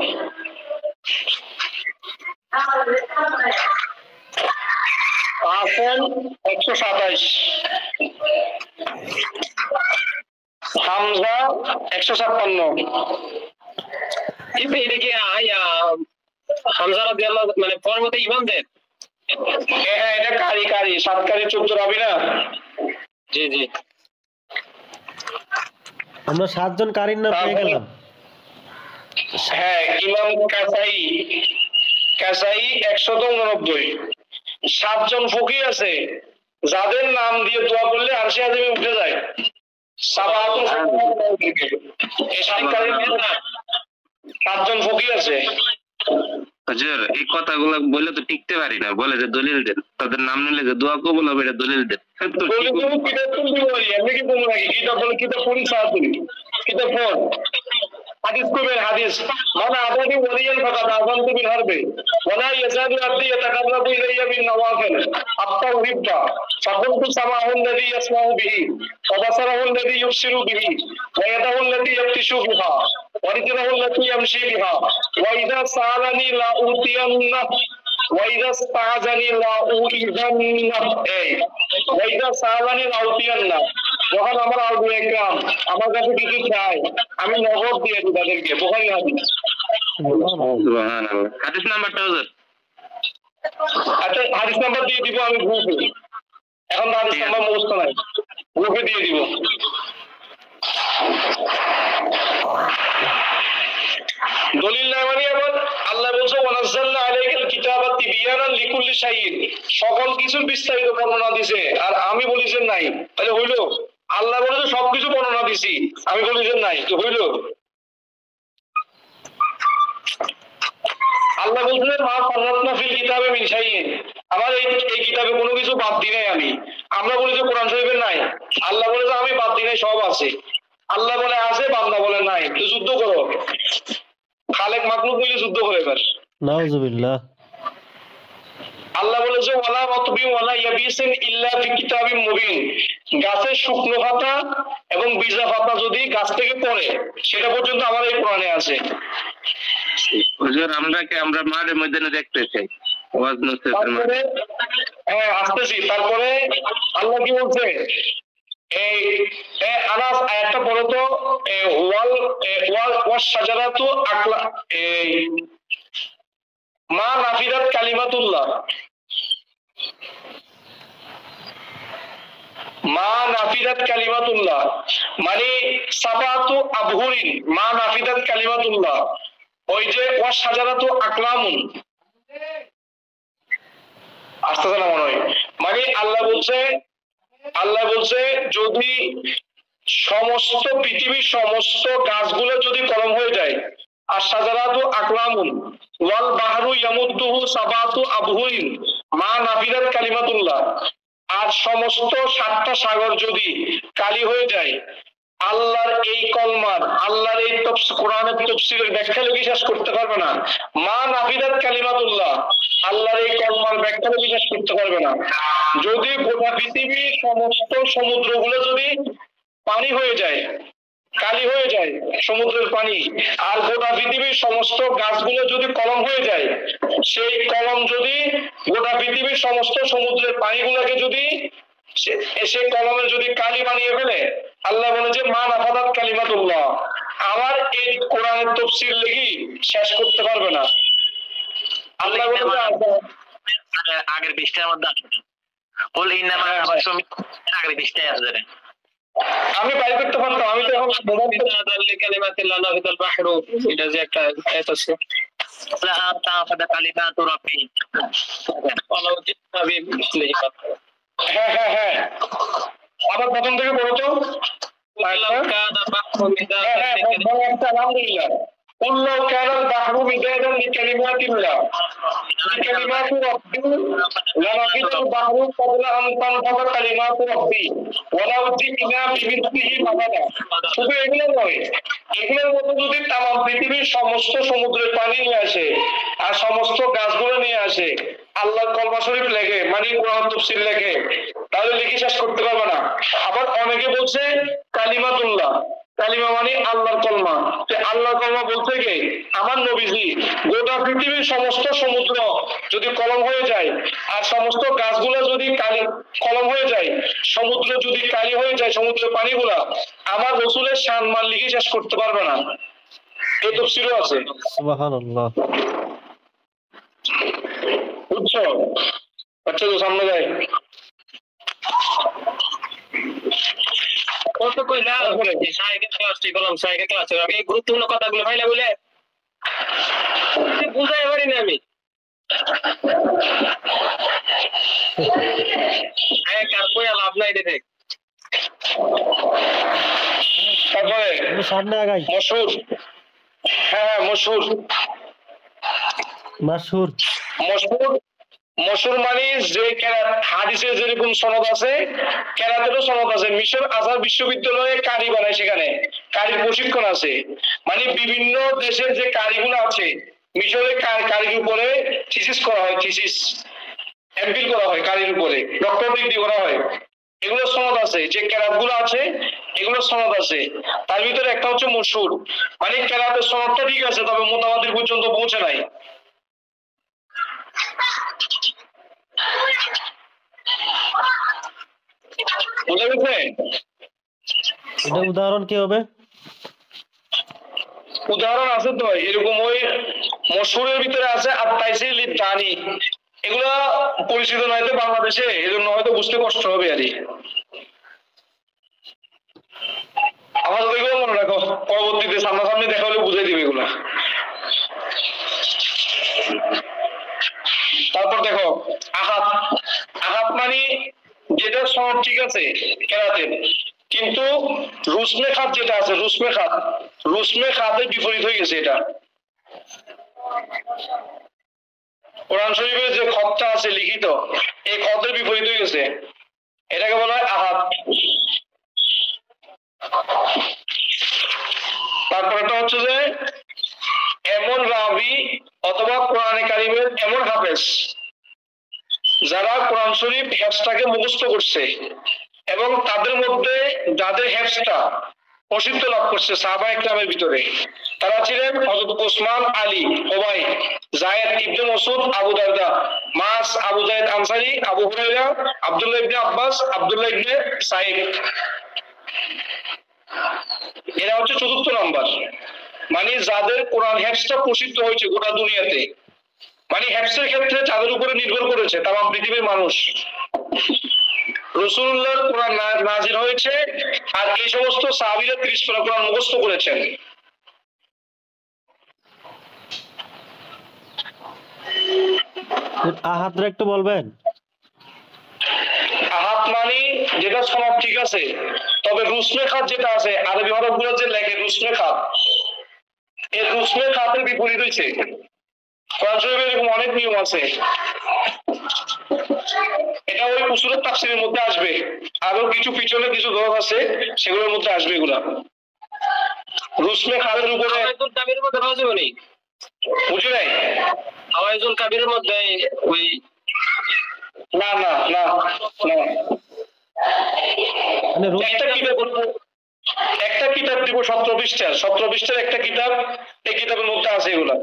আসেন 127। হামজা 156। এটা কি হামজা রাদিয়াল্লাহু মানে পরবর্তী ইমামদের? হ্যাঁ এটা কারি 7 কারি 14 রাবি না। জি জি আমরা 7 জন কারির নাম পেয়ে গেলাম। হ্যাঁ ইমাম কাসাই 189। 7 জন ফকি আছে যাদের নাম দিয়ে দোয়া করলে আরশে আযমে উঠে যায়। সাবাতুল এই 7 কারির না 7 জন ফকি আছে। হুজুর এই কথাগুলো বলে তো টিকতে পারি না, বলে যে দলিল দেন, তাদের নাম নিলে যে দোয়া কবুল হবে এটা দলিল দেন। তো বলে তুমি কিতাব তুলবি বলি আমি কি বলবো নাকি? কিতাব বলে কিতাব পড়ি সাহাতুল কিতাব পড়। হাদিস কইবেন হাদিস মানে আদাদি ওয়ালিয়ান ফাকাত আযানতু বিল হারবে ওয়ালা ইয়াজাদু আব্দি ইয়াতাকাররাবু ইলাইয়া বিন নওয়াফিল হাত্তা উহিব্বা ফাকুনতু সামাহুল লাযী ইয়াসমাউ বিহি ওয়া বাসারাহুল লাযী ইউবসিরু বিহি ওয়া ইয়াদাহুল লাতী ইয়াবতিশু বিহা ওয়া রিজলুহুল লাতী ইয়ামশি বিহা ওয়া ইযা সাআলানি লা উতিয়ান্না ওয়া ইযা ইসতাআযানি লা উইযান্না। এই ওয়া ইযা সাআলানি লা উতিয়ান্না, যখন আমার আউলিয়া ইকরাম আমার কাছে কিছু চায় আমি নগদ দিয়ে দিই তাদেরকে। বুখারী হাদিস। সুবহানাল্লাহ। হাদিস নাম্বারটা হুজুর? আচ্ছা হাদিস নাম্বার দিয়ে দিব আমি গ্রুপে। এখন তো হাদিস নাম্বার মুখস্থ নাই, গ্রুপে দিয়ে দিব। দলিল না মানে আবার আল্লাহ বলছে ওয়ানাজ্জালনা আলাইকাল কিতাবা তিবিয়ানান লিকুল্লি শাইইন, সকল কিছুর বিস্তারিত বর্ণনা দিছে আর আমি বলি যে নাই। তাহলে হইলো? আল্লাহ বলেছে সবকিছু বর্ণনা দিছি, আমি বলি যে নাই, তো হইলো? আল্লাহ বলছেন মা ফাররাতনা ফিল কিতাবে মিন শাইইন, আমার এই কিতাবে কোনো কিছু বাদ দিই নাই আমি। আমরা বলি যে কোরআন শরীফে নাই, আল্লাহ বলে যে আমি বাদ দিই নাই, সব আছে। আল্লাহ বলে আছে, বান্দা বলে নাই, তো যুদ্ধ করো। খালেক মাখলুক মিলে যুদ্ধ করে এবার। নাউজুবিল্লাহ। আল্লাহ বলেছে ওয়ালা রাতবি ওয়ালা ইয়াবিসিন ইল্লা ফি কিতাবিম মুবিন, গাছের শুকনো পাতা এবং বীজা পাতা যদি গাছ থেকে পড়ে সেটা পর্যন্ত আমার এই কোরআনে আছে। হুজুর আমরা মাঠের ময়দানে দেখতে চাই ওয়াজ নসিহতের মাঠে। হ্যাঁ আসতেছি। তারপরে আল্লাহ কি বলছে? এই আনাস আয়াতটা পড়ো তো। ওয়াল ওয়াল ওয়াশ শাজারাতু আকলা মা নাফিদাত কালিমাতুল্লাহ, মা নাফিদাত কালিমাতুল্লাহ মানে সাবাতু আবহুরিন, মা নাফিদাত কালিমাতুল্লাহ ওই যে ওয়া সাজারাতু আকলামুন, আসতে না মনে হয়, মানে আল্লাহ বলছে যদি সমস্ত পৃথিবীর সমস্ত গাছগুলো যদি কলম হয়ে যায়, আর সাজারাতু আকলামুন ওয়াল বাহরু ইয়ামুদ্দুহু সাবাতু আবহুরিন মা নাফিদাত কালিমাতুল্লাহ, আর সমস্ত 7টা সাগর যদি কালি হয়ে যায়, আল্লাহর এই কলমার, আল্লাহর এই কোরআনের তাফসীরের ব্যাখ্যা লিখে শেষ করতে পারবে না। মা নাফিদাত কালিমাতুল্লাহ, আল্লাহর এই কলমার ব্যাখ্যা লিখে শেষ করতে পারবে না। যদি গোটা পৃথিবীর সমস্ত সমুদ্রগুলো যদি পানি হয়ে যায়, কালি হয়ে যায় সমুদ্রের পানি, আর গোটা পৃথিবীর সমস্ত গাছগুলো যদি কলম হয়ে যায়, সেই কলম যদি গোটা পৃথিবীর সমস্ত সমুদ্রের পানিগুলোকে যদি সে কলমের যদি কালি বানিয়ে ফেলে, আল্লাহ বলে যে মা নাফাদাত কালিমাতুল্লাহ, আমার এই কোরআনের তাফসীর লিখি শেষ করতে পারবে না। আল্লাহ বলে আগের পৃষ্ঠার মধ্যে আছে, বল ইন্নামা আবাসমিক আগের পৃষ্ঠায় আছে। আমি বাইর করতে পারতাম, আমি তো এখন কালিমাতুল্লাহ নাফিদাল বাহরু, এটা যে একটা আয়াত আছে, লা তাফাদা কালিমাতু রাব্বি, হ্যাঁ হ্যাঁ হ্যাঁ, আবার প্রথম থেকে পড়ো তো। আলহামদুলিল্লাহ, قل لو كان البحر مدادا لكلمات الله لكلمات ربي لنفد البحر قبل أن تنفد كلمات ربي ولو جئنا بمثله مددا। শুধু এগুলো নয়, এগুলোর মতো যদি তামাম পৃথিবীর সমস্ত সমুদ্রের পানি নিয়ে আসে আর সমস্ত গাছগুলো নিয়ে আসে, আল্লাহর কলমা শরীফ লেখে, মানে কোরআন তাফসীর লেখে, তাহলে লিখে শেষ করতে পারবে না। আবার অনেকে বলছে কালিমাতুল্লাহ, কালিমা মানে আল্লাহর কলমা, আল্লাহর কলমা বলতে গিয়ে আমার নবীজি গোটা পৃথিবীর সমস্ত সমুদ্র যদি কলম হয়ে যায় আর সমস্ত গাছগুলো যদি কলম হয়ে যায়, সমুদ্র যদি কালি হয়ে যায়, সমুদ্রের পানিগুলা, আমার রাসূলের শান মান লিখে শেষ করতে পারবে না। এই তাফসীরও আছে। সুবহানাল্লাহ, বুঝছো? আচ্ছা, তো সামনে যাই। কত কইলা সাহেবের ক্লাসটি করলাম, সাহেবের ক্লাসে আমি এই গুরুত্বপূর্ণ কথাগুলো ফাইলা বলে বুঝাই পারি না আমি। কার কই লাভ নাই দেখে। তারপরে সামনে আগাই। মশহুর, হ্যাঁ মশহুর, মাশহুর, মশহুর মানে যে হাদিসের যেরকম সনদ আছে, কেরাতেরও সনদ আছে। মিশর আজহার বিশ্ববিদ্যালয়ে কারি বানায়, সেখানে কারির প্রশিক্ষণ আছে। মানে বিভিন্ন দেশের যে কারিগুলো আছে, মিশরে কারির উপরে থিসিস করা হয়, থিসিস এমফিল করা হয় কারির উপরে, ডক্টর ডিগ্রি করা হয়। এগুলো সনদ আছে, যে কেরাত গুলো আছে এগুলো সনদ আছে। তার ভিতরে একটা হচ্ছে মশহুর, মানে কেরাতের সনদটা ঠিক আছে, তবে মুতাওয়াতির পর্যন্ত পৌঁছে নাই। বুঝা গেছে? এটা উদাহরণ কি হবে? উদাহরণ আছে তো এরকম, ওই মশহুরের ভিতরে আছে আত-তাইসির লিত-তানি, এগুলা পরিচিত নয় তো বাংলাদেশে, এজন্য হয়তো বুঝতে কষ্ট হবে আর কি। আমাদের এগুলো মনে রাখো, পরবর্তীতে সামনাসামনি দেখা হলে বুঝাই দিবে এগুলা। তারপর দেখো আহাত, আহাত মানে যেটা সনদ ঠিক আছে কেরাতের, কিন্তু রুসমে খাত যেটা আছে, রুসমে খাতের বিপরীত হয়ে গেছে। এটা কোরআন শরীফের যে খতটা আছে লিখিত, এই খতের বিপরীত হয়ে গেছে, এটাকে বলা হয় আহাত। তারপরটা হচ্ছে যে এমন রাবি অথবা কোরআনে কারিমের এমন হাফেজ যারা কোরআন শরীফ হেফজটাকে মুখস্থ করছে, এবং তাদের মধ্যে যাদের হেফজটা প্রসিদ্ধ লাভ করছে সাহাবায়ে কেরামের ভিতরে, তারা ছিলেন হযরত ওসমান, আলী, ওবাই, যায়েদ ইবনে মাসউদ, আবু দারদা, মাস, আবু যায়েদ আনসারী, আবু হুরায়রা, আব্দুল্লাহ ইবনে আব্বাস, আব্দুল্লাহ ইবনে সাইদ। এরা হচ্ছে ৪র্থ নাম্বার, মানে যাদের কোরআন হেফজটা প্রসিদ্ধ হয়েছে গোটা দুনিয়াতে, মানে হেফসের ক্ষেত্রে যাদের উপরে নির্ভর করেছে তাম পৃথিবীর মানুষ, রাসূলুল্লাহর কোরআন নাযিল হয়েছে আর এই সমস্ত সাহাবীরা 30 পারা কোরআন মুখস্থ করেছেন। আহাদরা একটু বলবেন। আহাত মানে যেটা সনদ ঠিক আছে, তবে রুসমে খাত যেটা আছে আরবি হরফগুলো যে লেখে রুসমে খাত, এই রুসমে খাতের বিপরীত হয়েছে। কোরআন শরীফে এরকম অনেক নিয়ম আছে, এটা ওই উসুলের তাফসীরের মধ্যে আসবে, আরো কিছু পিছনে কিছু দরজ আছে সেগুলোর মধ্যে আসবে এগুলা। রুসমে খাতের উপরে হাওয়াইজুল কাবিরের মধ্যে পাওয়া যাবে নি? বুঝি নাই? হাওয়াইজুল কাবিরের মধ্যে ওই না না না না, মানে একটা কিতাব দিব 17 পৃষ্ঠার একটা কিতাব, এই কিতাবের মধ্যে আছে এগুলা।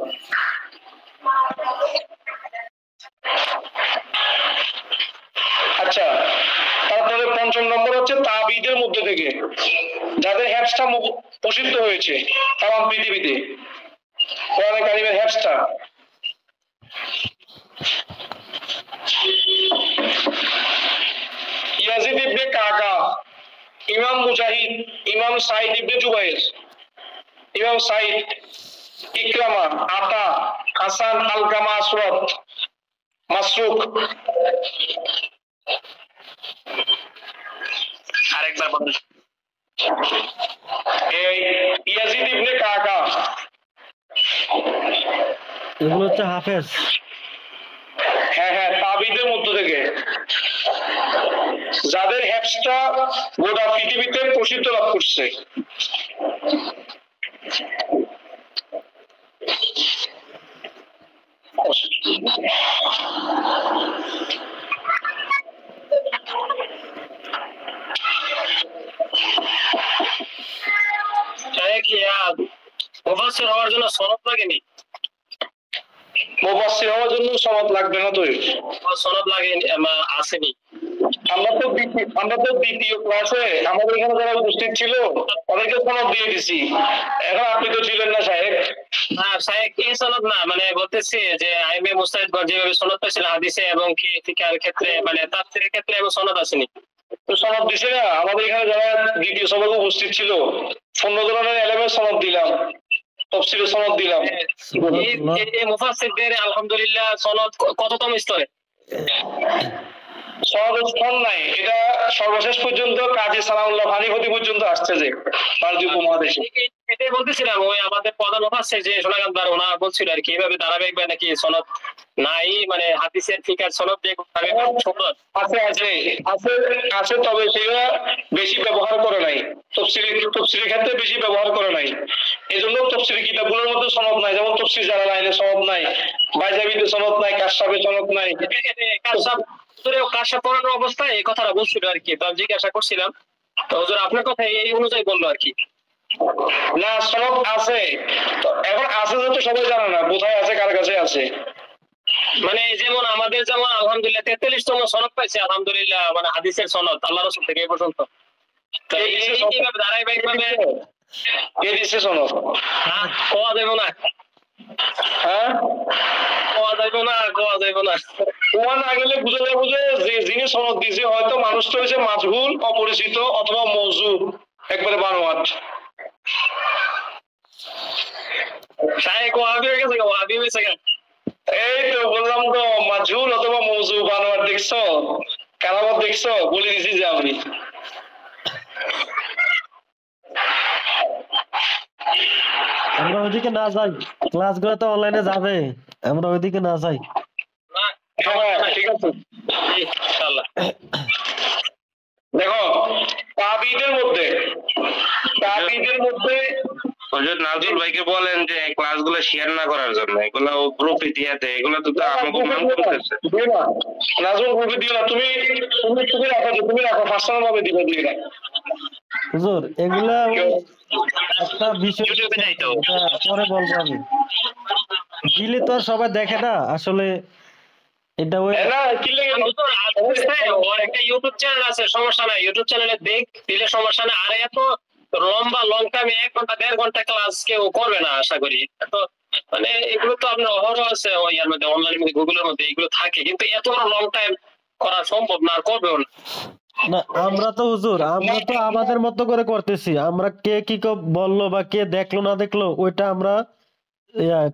আচ্ছা, তারপরে 5 নম্বর হচ্ছে তাবিদের মধ্যে থেকে যাদের হেফসটা প্রসিদ্ধ হয়েছে তাম পৃথিবীতে, কোরআনে কারিমের হেফসটা। ইয়াজিদ ইবনে কাকা, ইমাম মুজাহিদ, ইমাম সাইদ ইবনে জুবাইর, ইমাম সাইদ, ইকরামা, আতা, হাসান, আলকামা, আসওয়াদ, মাসরুক। আরেকবার বলুন। এই ইয়াজিদ ইবনে কাকা, এগুলো হচ্ছে হাফেজ। হ্যাঁ হ্যাঁ, তাবিদের মধ্য থেকে যাদের হেফসটা গোটা পৃথিবীতে প্রসিদ্ধ লাভ করছে। মুফাসসির হওয়ার জন্য সনদ লাগেনি? মুফাসসির হওয়ার জন্য সনদ লাগবে না তো? সনদ লাগে আসেনি। আমরা তো দ্বিতীয় ক্লাসে আমাদের এখানে যারা উপস্থিত ছিল তাদেরকে সনদ দিয়ে দিছি, এখন আপনি তো ছিলেন না সাহেব। হ্যাঁ সাহেব, এই সনদ না, মানে বলতেছি যে আইমে মুস্তাহিদ যেভাবে সনদ পাইছিল হাদিসে এবং কি ফিকহের ক্ষেত্রে, মানে তাফসীরের ক্ষেত্রে এবং সনদ আসেনি। তো সনদ দিছে না, আমাদের এখানে যারা দ্বিতীয় সনদে উপস্থিত ছিল 15 জনের এলেমের সনদ দিলাম, তাফসীরের সনদ দিলাম। এই মুফাসসিরদের আলহামদুলিল্লাহ সনদ কততম স্তরে? সনদ স্থান নাই, এটা সর্বশেষ পর্যন্ত কাজী সালাউল্লাহ হানিফি পর্যন্ত আসছে যে ভারতীয় উপমহাদেশে। এটাই বলতেছিলাম, ওই আমাদের প্রধান মুফাসসির যে সোনাগান্দার ওনা বলছিল আর কি, এইভাবে ধারাবাহিক নাকি সনদ নাই, মানে হাদিসের ফিকার সনদ দিয়ে আছে আছে আছে আছে, তবে সেটা বেশি ব্যবহার করে নাই, তফসিরের ক্ষেত্রে বেশি ব্যবহার করে নাই, এই জন্য তফসিরের কিতাবগুলোর মধ্যে সনদ নাই। যেমন তফসির জালালাইনে সনদ নাই, বাইজাবিতে সনদ নাই, কাশফে সনদ নাই। কাশফ পড়ানোর অবস্থায় এই কথাটা বলছিল আর কি, তো আমি জিজ্ঞাসা করছিলাম, তো হুজুর আপনার কথা এই অনুযায়ী বললো আর কি। না, সনদ আছে, এখন আছে যেহেতু সবাই জানে না কোথায় আছে, কার কাছে আছে। মানে যেমন আমাদের যেমন আলহামদুলিল্লাহ 43তম সনদ পাইছে আলহামদুলিল্লাহ, মানে হাদিসের সনদ আল্লাহ রাসূল থেকে এই পর্যন্ত। তো এইভাবে ধারাবাহিক ভাবে কে দিচ্ছে সনদ? কোয়া যাবে না, হ্যাঁ কোয়া যাবে না, কোয়া যাবে না। কোয়া না গেলে বুঝে যাবো যে যিনি সনদ দিছে হয়তো মানুষটা হয়েছে মাজহুল, অপরিচিত, অথবা মওযু, একবারে বানোয়াট। সাহেব ওয়াহাবি হয়ে গেছে, ওয়াহাবি হয়েছে কেন? এই তো বললাম তো, মাজহুল অথবা মওযু, বানোয়াট। দেখছো কারামত, দেখছো, বলে দিছি যে আমি। আমরা ওইদিকে না যাই, ক্লাসগুলো তো অনলাইনে যাবে, আমরা ওইদিকে না যাই। হ্যাঁ ঠিক আছে, ইনশাআল্লাহ। দেখো তাবিদের মধ্যে হুজুর নাজুল ভাইকে বলেন যে ক্লাসগুলো শেয়ার না করার জন্য, এগুলো গ্রুপে দিয়ে দেয়, এগুলো তো আমাকে মান করতেছে। নাজুল গ্রুপে দিও না, তুমি রাখো পার্সোনাল ভাবে দিবে, দিয়ে না হুজুর। এগুলা একটা বিষয়, ইউটিউবে নাই তো। পরে বলবো আমি। দিলে তো আর সবাই দেখে না আসলে, এটা ওই না কি লাগে ওর একটা ইউটিউব চ্যানেল আছে, সমস্যা নাই, ইউটিউব চ্যানেলে দেখ দিলে সমস্যা নাই। আর এত লং টাইমে 1 ঘন্টা 1.5 ঘন্টা ক্লাস কেউ করবে না আশা করি। তো মানে এগুলো তো আপনার অহরহ আছে ওই ইয়ার মধ্যে, অনলাইনের মধ্যে, গুগলের মধ্যে এগুলো থাকে, কিন্তু এত বড় লং টাইম করা সম্ভব না, আর করবেও না। না আমরা তো হুজুর, আমরা তো আমাদের মতো করে করতেছি। আমরা কে কি বললো বা কে দেখলো না দেখলো ওইটা আমরা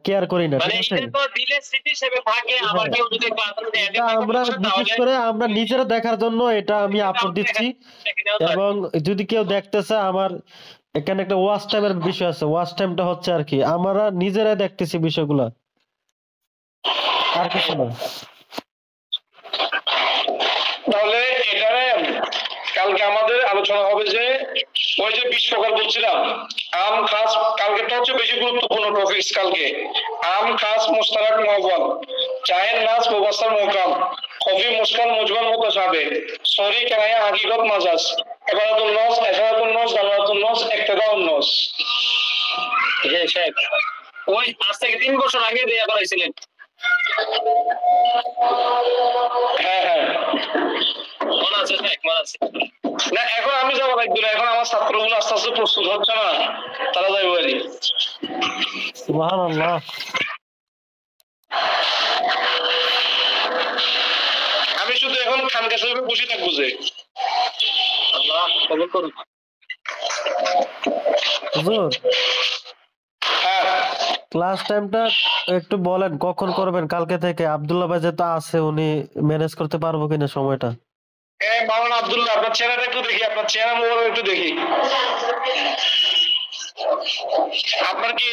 কেয়ার করি না, মানে ঠিক আছে? এটা তো দিলে স্মৃতি হিসেবে থাকে, আবার কেউ যদি ক্লাসে এটা আমরা বিশেষ করে আমরা নিজেরা দেখার জন্য এটা আমি আপলোড দিচ্ছি। এবং যদি কেউ দেখতেছে, আমার এখানে একটা ওয়াচ টাইমের বিষয় আছে। ওয়াচ টাইমটা হচ্ছে আর কি আমরা নিজেরাই দেখতেছি বিষয়গুলা, আর কিছু না। তাহলে এখানে কালকে আমাদের আলোচনা হবে যে ওই যে 20 প্রকার বলছিলাম, আম খাস, কালকেটা হচ্ছে বেশি গুরুত্বপূর্ণ টপিকস। কালকে আম খাস মুশতারাক মুআওয়াল, চায়ের নাস মুবাসসার মুহকাম, কফি মুশকাল মুজমাল মুতাশাবে, সরি কানায়া হাকিকত মাজাজ, ইবাদাতুন নাস, দালালাতুন নাস, ইক্তিদাউন নাস। হ্যাঁ শেখ, ওই আজ থেকে 3 বছর আগে দেয়া করাইছিলেন। হ্যাঁ হ্যাঁ, মনে আছে শেখ, মনে আছে। না এখন আমি যাবো লাগবে না, এখন আমার ছাত্রগুলো আস্তে আস্তে প্রস্তুত হচ্ছে না, তারা যাইব আর কি। সুবহানাল্লাহ। আমি শুধু এখন খানকা শরীফে বসে থাকবো যে। আল্লাহ কবুল করুন। হুজুর হ্যাঁ, ক্লাস টাইমটা একটু বলেন কখন করবেন কালকে থেকে? আব্দুল্লাহ ভাই যেহেতু আছে, উনি ম্যানেজ করতে পারবো কিনা সময়টা? মাওলানা আব্দুল্লাহ, আপনার চেহারাটা একটু দেখি, আপনার চেহারা মোবাইল একটু দেখি। আপনার কি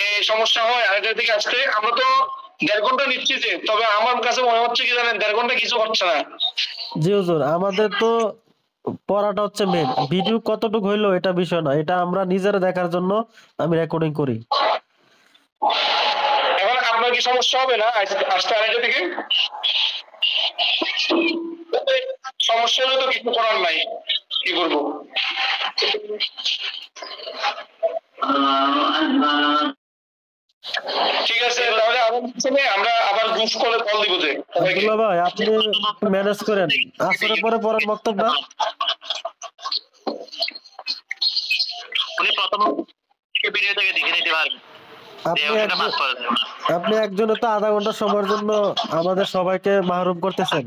এই সমস্যা হয় আর এটার দিকে আসতে? আমরা তো 1.5 ঘন্টা নিচ্ছি যে, তবে আমার কাছে মনে হচ্ছে কি জানেন, 1.5 ঘন্টা কিছু হচ্ছে না। জি হুজুর, আমাদের তো পড়াটা হচ্ছে মেন। ভিডিও কতটুকু হইলো এটা বিষয় না, এটা আমরা নিজেরা দেখার জন্য আমি রেকর্ডিং করি। এখন আপনার কি সমস্যা হবে না আসতে আড়াইটা থেকে? সমস্যা হলে তো কিছু করার নাই, কি করবো? ঠিক আছে, তাহলে আমরা আবার গ্রুপ কলে কল দিব যে। আব্দুল্লাহ ভাই আপনি ম্যানেজ করেন, আসরের পরে পড়ার বক্তব্য। উনি প্রথম ভিডিও থেকে দেখে নিতে পারবেন। আপনি একজনে তো আধা ঘন্টা সময়ের জন্য আমাদের সবাইকে মাহরুম করতেছেন।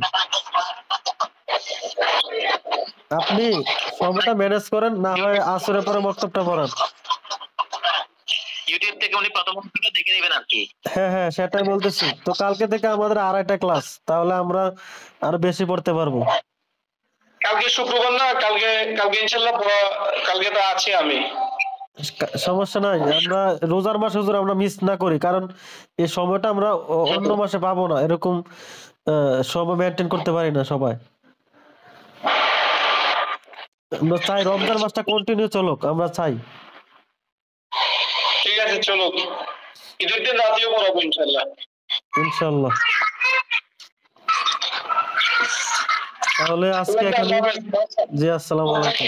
আপনি সময়টা ম্যানেজ করেন, না হয় আসরের পরে বক্তব্যটা পড়ান। ইউটিউব থেকে উনি প্রথম ভিডিও দেখে নেবেন আর কি। হ্যাঁ হ্যাঁ, সেটাই বলতেছি তো। কালকে থেকে আমাদের 2:30টা ক্লাস, তাহলে আমরা আরো বেশি পড়তে পারবো। কালকে শুক্রবার না, কালকে ইনশাআল্লাহ কালকে তো আছি আমি। সমস্যা নাই, আমরা রোজার মাস হুজুর আমরা মিস না করি, কারণ এই সময়টা আমরা অন্য মাসে পাবো না। এরকম সময় মেনটেন করতে পারি না সবাই। আমরা চাই রমজান মাসটা কন্টিনিউ চলুক, আমরা চাই। ঠিক আছে, চলো ঈদের দিন রাতেও পড়াবো ইনশাআল্লাহ। ইনশাআল্লাহ। তাহলে আজকে এখানে, জি আসসালামু আলাইকুম।